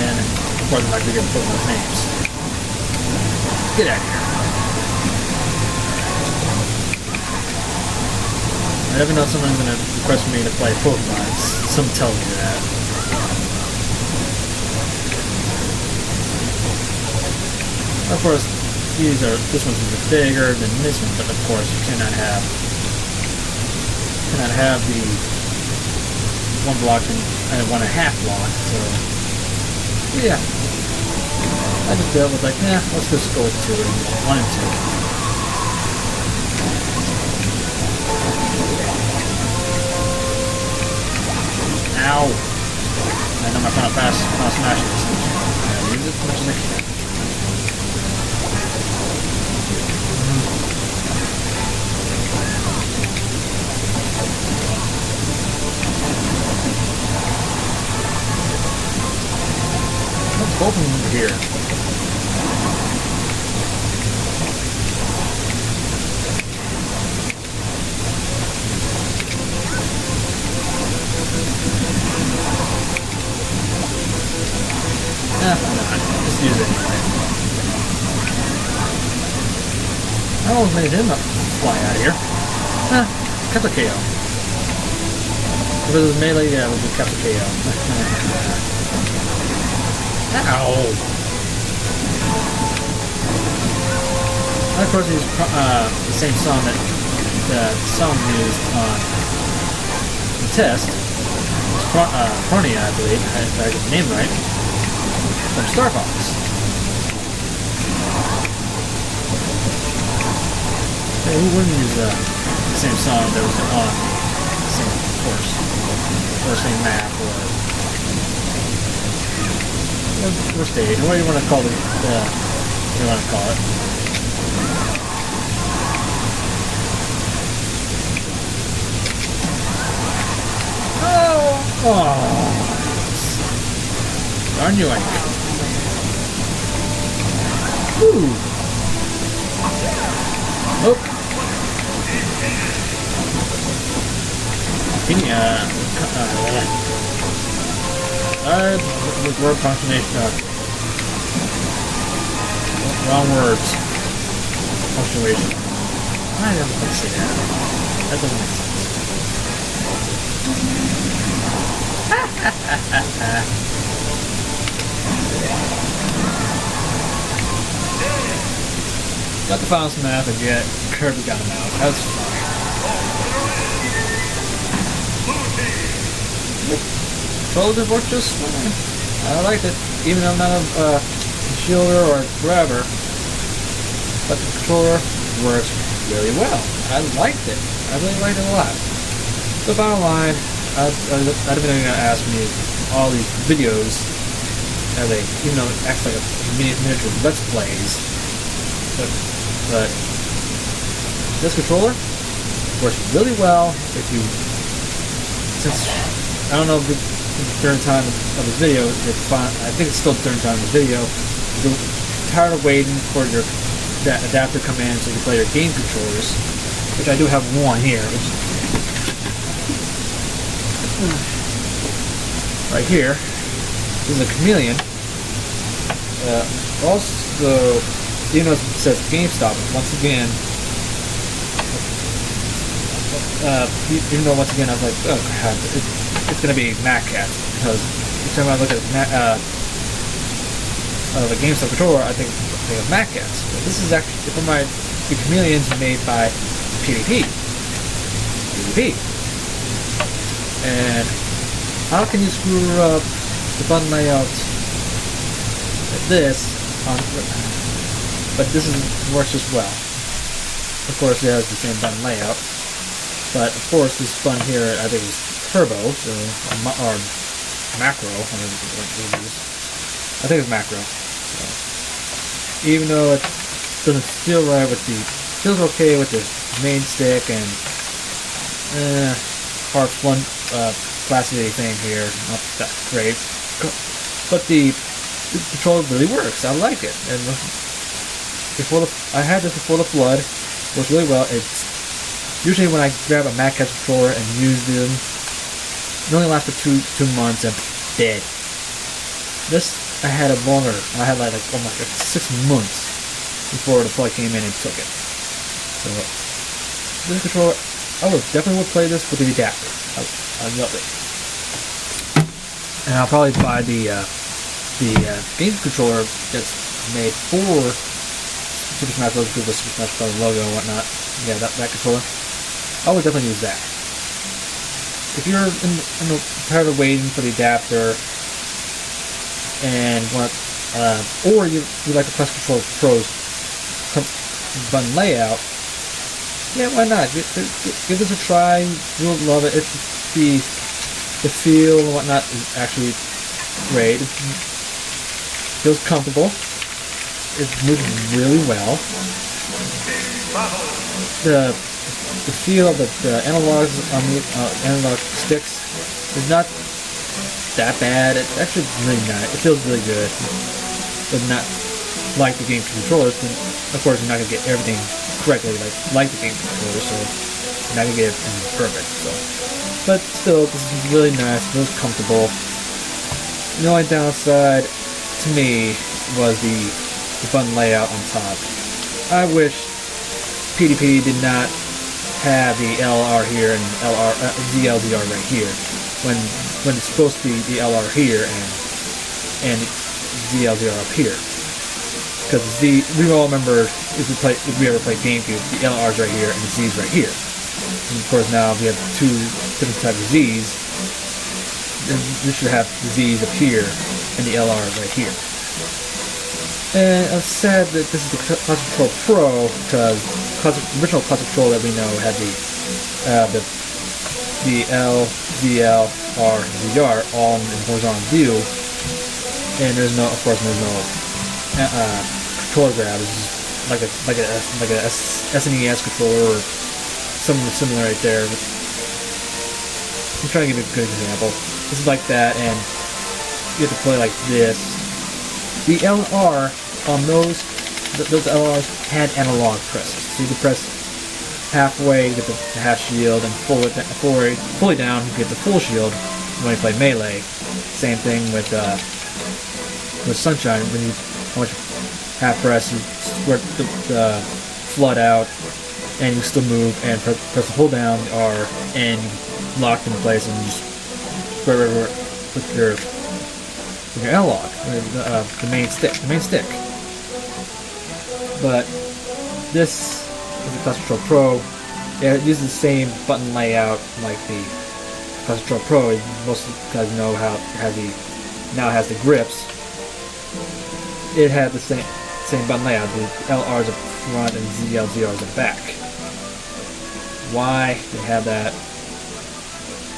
And of course I'm not going to give Pokemon's names. Get out of here. I never know someone's going to request me to play Pokemon. Some tell me that. Of course, this one's a bit bigger than this one, but of course you cannot have the 1 block and 1.5 block, so yeah. I just dealt with like, let's just go with 2 and 1 and 2. Ow! I know my final smash is. I'll use it as much as I can. Both of them over here. Just use it anyway. I almost made him fly out of here. Cut the KO. If it was melee, yeah, it would be cut the KO. Ow! And of course, he's the same song that the song used on the test was Pronia, I believe, if I get the name right, from Star Fox. Hey, who wouldn't use the same song that was on the same course, or same map, or stage, or what do you want to call it? What do you want to call it? Oh, darn you, Ike. Woo. Oh. With word punctuation. Wrong words. Punctuation. I never want to say that. That doesn't make sense. Got the final map and yet Kirby got him out. That was fun. Controllers worked just fine. I liked it, even though I'm not a shielder or a grabber. But the controller works really well. I liked it. I really liked it a lot. The bottom line, I've been going to ask me all these videos, even though it acts like a miniature Let's Plays, but this controller works really well if you, since, I don't know if during the time of the video, I think it's still during the time of the video, if you're tired of waiting for that adapter to come in so you can play your game controllers, which I do have one here, which right here. This is a chameleon. Also, even though it says GameStop, once again, even though once again I was like, oh crap, it's going to be MacCat, because each time I look at the GameStop controller, I think of MacCats. But this is actually from the chameleons made by PDP. And how can you screw up the button layout like this? But this works just well. Of course, it has the same button layout. But of course, this button here, I think is turbo, or macro. I think it's macro. So, even though it doesn't feel right with feels okay with the main stick and hard plastic thing here, not that great. But the controller really works. I like it. And I had this before the flood. It works really well. It's usually when I grab a MacCat controller and use them, it only lasts for two months and dead. This I had it longer. I had like 6 months before the flood came in and took it. So this controller, I definitely would play this with the adapter. I love it. And I'll probably buy the game controller that's made for Super Smash Bros. With the Super Smash Bros. Logo and whatnot. Yeah, that controller. I would definitely use that. If you're tired of waiting for the adapter and want, or you like the Quest Control Pro's button layout, yeah, why not? Give this a try. You'll love it. The feel and whatnot is actually great. It feels comfortable. It moves really well. The feel of the analogs on the analog sticks is not that bad. It's actually really nice. It feels really good, but not like the game controllers. Of course, you're not gonna get everything correctly like the game controller, so you're not gonna get everything perfect. So, but still, this is really nice. Feels comfortable. The only downside to me was the button layout on top. I wish PDP did not have the LR here and ZLDR right here when it's supposed to be the LR here and ZLDR up here. Because we all remember if we ever played GameCube, the LR's right here and the Z's right here. And of course now we have two different types of Z's. We should have the Z's up here and the LRs right here. And I'm sad that this is the Classic Control Pro because the original Classic Control that we know had the L, ZL, R, and ZR all in horizontal view, and there's no controller grab. It's just like a SNES controller or something similar right there. I'm trying to give you a good example. This is like that, and you have to play like this. The LR on those LRs had analog presses, so you could press halfway, get the half shield, and fully down, get the full shield when you play melee. Same thing with Sunshine. When you half press, you squirt the flood out, and you still move and press hold down the R, and you lock in place, and you just squirt with your analog, the main stick. But this is the Classic Control Pro. It uses the same button layout like the Classic Control Pro. Most of you guys know how it has the grips. It had the same button layout. The LR's up front and ZR's up back. Why they have that?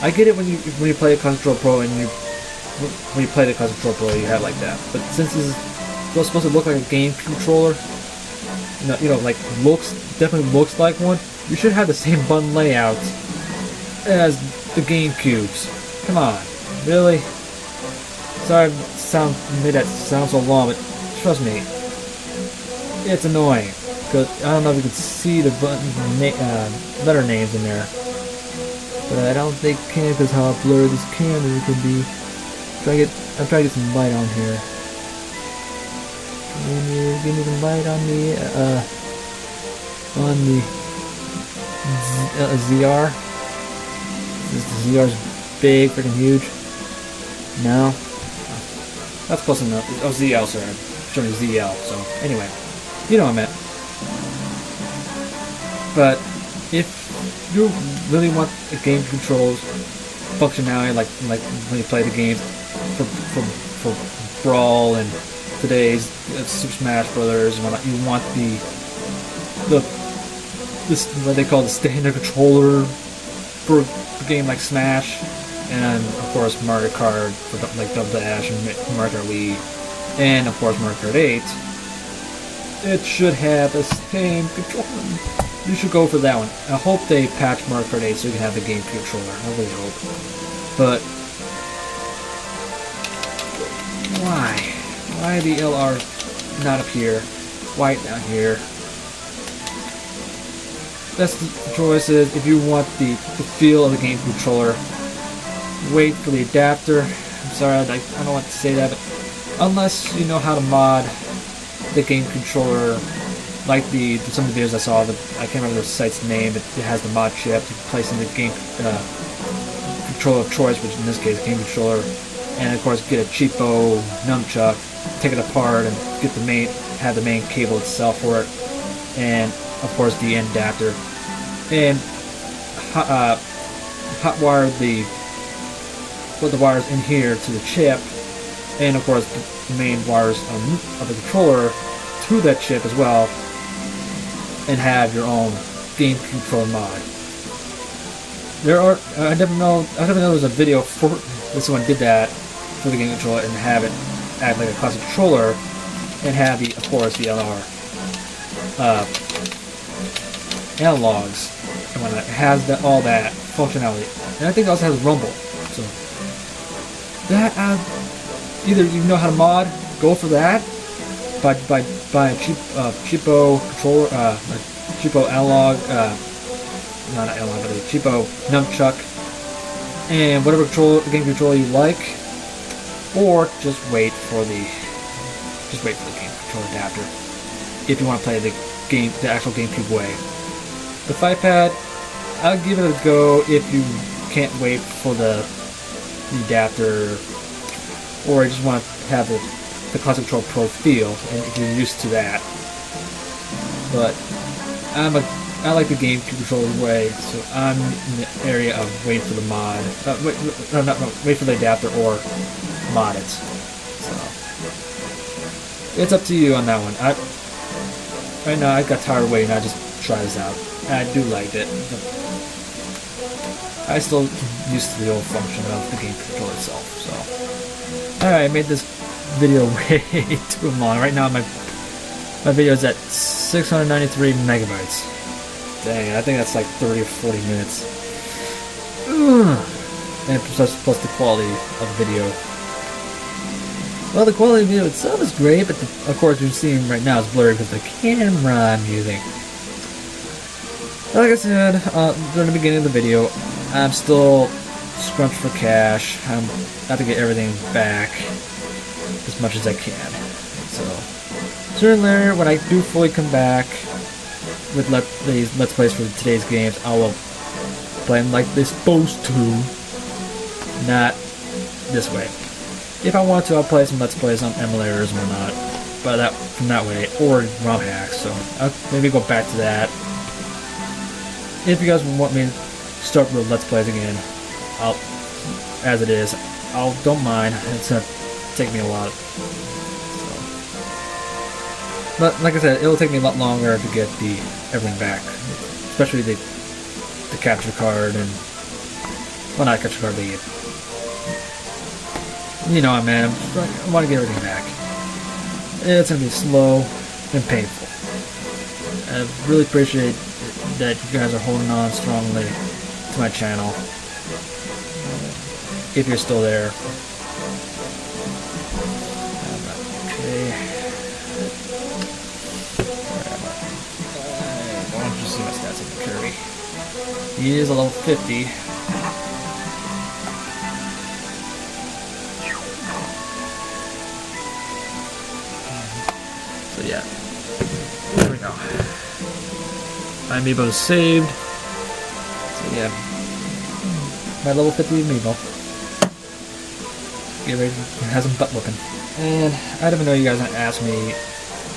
I get it when you play a Classic Control Pro and when you play the Classic Control Pro you have it like that. But since this is supposed to look like a game controller, like definitely looks like one, you should have the same button layout as the GameCubes. Come on, really? Sorry, made that sound so long, but trust me, it's annoying. Cause I don't know if you can see the letter names in there, but I don't think you can because how blurry this camera can be. I'm trying to get some light on here. Give me some light on the ZR. The ZR's big, freaking huge. No, that's close enough. Oh, ZL, sorry. I'm showing ZL. So anyway, you know what I meant. But if you really want a game controls functionality, like when you play the game for Brawl and today's Super Smash Brothers and whatnot, you want this what they call the standard controller for a game like Smash, and of course Mario Kart for like Double Dash and Mario Kart Wii, and of course Mario Kart 8. It should have the same controller. You should go for that one. I hope they patch Mario Kart 8 so you can have the game controller. I really hope. But why the LR not up here? Why down here? That's the choice is if you want the feel of the game controller, wait for the adapter. I'm sorry, I don't want to say that, but unless you know how to mod the game controller, like some of the videos I saw, I can't remember the site's name, but it has the mod chip to place in the game controller of choice, which in this case game controller, and of course get a cheapo nunchuck, take it apart and have the main cable itself for it, and of course the end adapter, and hot wire the wires in here to the chip, and of course the main wires of the controller to that chip as well, and have your own game controller mod. I never know there was a video for that someone did that for the game controller and have it act like a classic controller, and have of course the LR analogs and whatnot. It has all that functionality, and I think it also has Rumble. So that either you know how to mod, go for that. Buy a cheapo controller, cheapo analog, not analog, but a cheapo nunchuck, and whatever game controller you like, or just wait for the game controller adapter if you want to play the actual GameCube way. The Fight Pad, I'll give it a go if you can't wait for the adapter, or you just want to have the Classic Control Pro feel, and if you're used to that. But I I like the game controller way, so I'm in the area of wait for the mod. Wait for the adapter or mod it. So it's up to you on that one. Right now I got tired of waiting. I just tried this out. And I do like it. I still used to the old function of the game controller itself. So alright, I made this video way too long. Right now my video is at 693 megabytes. Dang, I think that's like 30 or 40 minutes. And plus the quality of the video. Well, the quality of the video itself is great, but of course you're seeing right now is blurry because the camera I'm using. Like I said during the beginning of the video, I'm still scrunched for cash. I have to get everything back as much as I can. So sooner or later, when I do fully come back with Let's Plays for today's games, I will play them like they're supposed to, not this way. If I want to, I'll play some Let's Plays on emulators and whatnot, but from that way, or ROM hacks, so I'll maybe go back to that. If you guys want me to start with Let's Plays again, as it is, don't mind. It's gonna take me a lot. So. But like I said, it'll take me a lot longer to get everything back, especially the capture card and not capture card, you know what I mean. I want to get everything back. It's gonna be slow and painful. I really appreciate that you guys are holding on strongly to my channel. If you're still there. Okay. Why don't you see my stats on the Kirby? He is a level 50. So yeah. There we go. My amiibo is saved. So yeah. My level 50 amiibo. Get ready to have some butt whooping. And I don't even know you guys gonna ask me,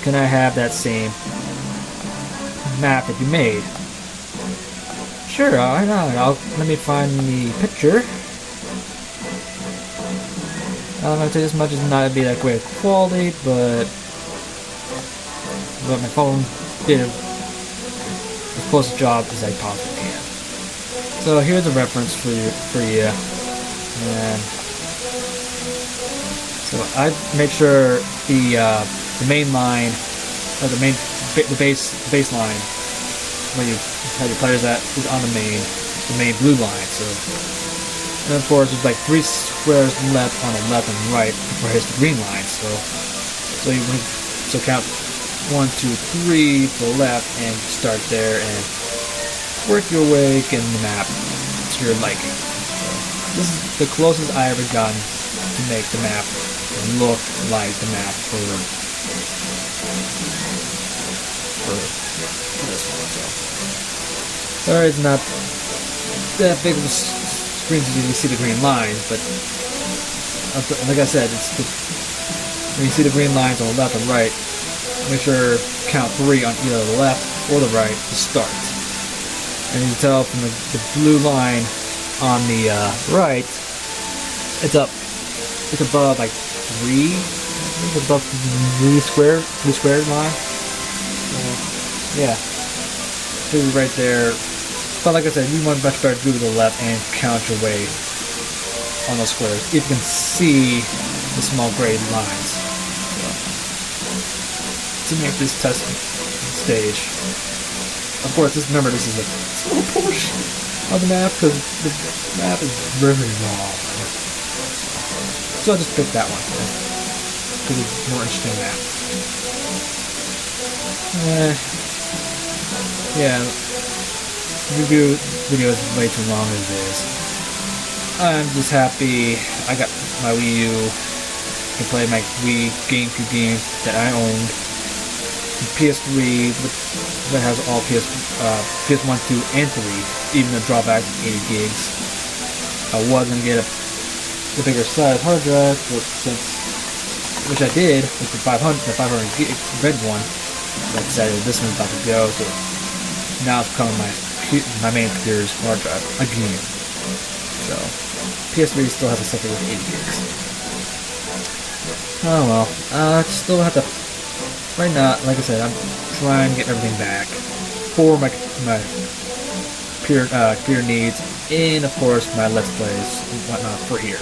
can I have that same map that you made? Sure, why not? Let me find the picture. I'm gonna take as much as not be that great quality, but my phone did the closest job as I possibly can. So here's a reference for you. And so I make sure the main line, or the base line, when you have your players at, is on the main blue line. So, and of course there's like 3 squares left on the left and right before it hits the green line. So count 1, 2, 3 to the left and start there and work your way in the map to your liking. So this is the closest I ever gotten to make the map look like the map for this one. So sorry, it's not that big of a screen so you can see the green lines, but like I said, when you see the green lines on the left and right, make sure count 3 on either the left or the right to start. And you can tell from the blue line on the right, it's above like 3. It's above the blue square line. Yeah, should be right there. But like I said, you want much better to do the left and count your way on those squares if you can see the small gray lines. To make this test stage. Of course, remember this is a small portion of the map because the map is very long. So I just picked that one because it's a more interesting map. Yeah, review video is way too long as it is. I'm just happy I got my Wii U to play my Wii GameCube games that I owned. PS3 that has all PS1, 2, and 3, even the drawback of 80 gigs. I was going to get the bigger size hard drive, but which I did with the 500 gig red one. I decided this one's about to go, so now it's becoming my main computer's hard drive again. So PS3 still has to suffer with 80 gigs. Oh well, still have to. Right now, like I said, I'm trying to get everything back for my computer needs, and of course my Let's Plays and whatnot for here.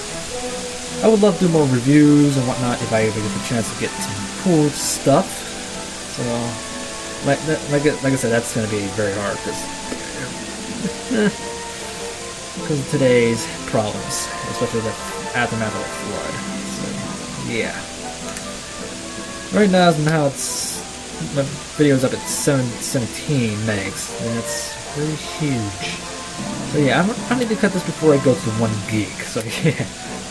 I would love to do more reviews and whatnot if I ever get the chance to get some cool stuff. So, like I said, that's going to be very hard because of today's problems, especially the aftermath of the flood. So, yeah. Right now, my video's up at 717 megs, and it's very huge. So yeah, I need to cut this before I go to 1 gig. So yeah,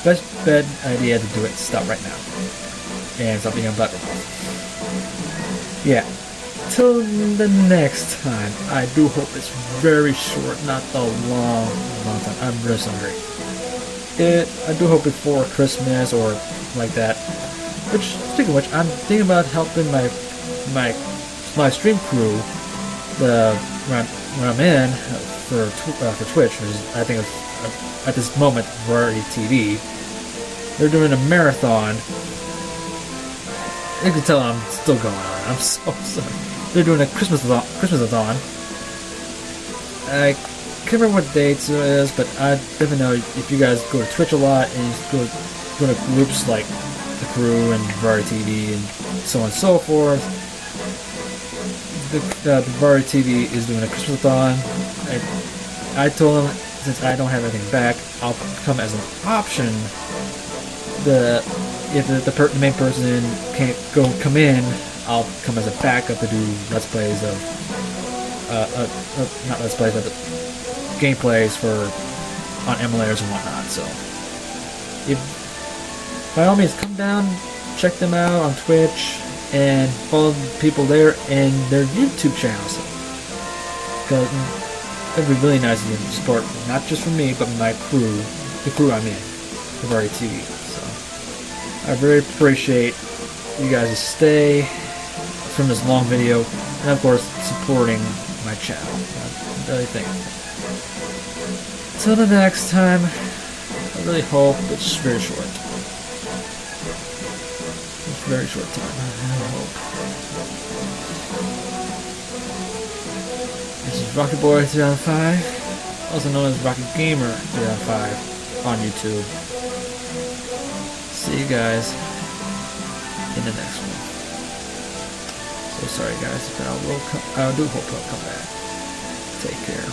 best bet idea to do it. Stop right now and stop being a button. Yeah. Till the next time, I do hope it's very short, not a long time. I'm really sorry. I do hope before Christmas or like that. Which, speaking of which, I'm thinking about helping my stream crew, when I'm in for Twitch, which is, I think at this moment Variety TV. They're doing a marathon. You can tell I'm still going on. I'm so sorry. They're doing a Christmas-a-thon. I can't remember what dates it is, but I definitely know if you guys go to Twitch a lot and you go to groups like The Crew and Variety TV and so on and so forth. The Variety TV is doing a Christmas-a-thon. I told them, since I don't have anything back, I'll come as an option. If the main person can't come in, I'll come as a backup to do Let's Plays of not Let's Plays, but gameplays on emulators and whatnot. So, by all means, come down, check them out on Twitch, and follow the people there and their YouTube channels. Because it'd be really nice to support not just from me, but my crew, the crew I'm in, the Variety TV. So, I very appreciate you guys' stay from this long video, and of course, supporting my channel. I really thank you. Till the next time, I really hope it's very short. It's a very short time, I hope. This is Rocky Boy 2005, also known as Rocky Gamer 2005 on YouTube. See you guys in the next one. So sorry guys, but I do hope I'll come back. Take care.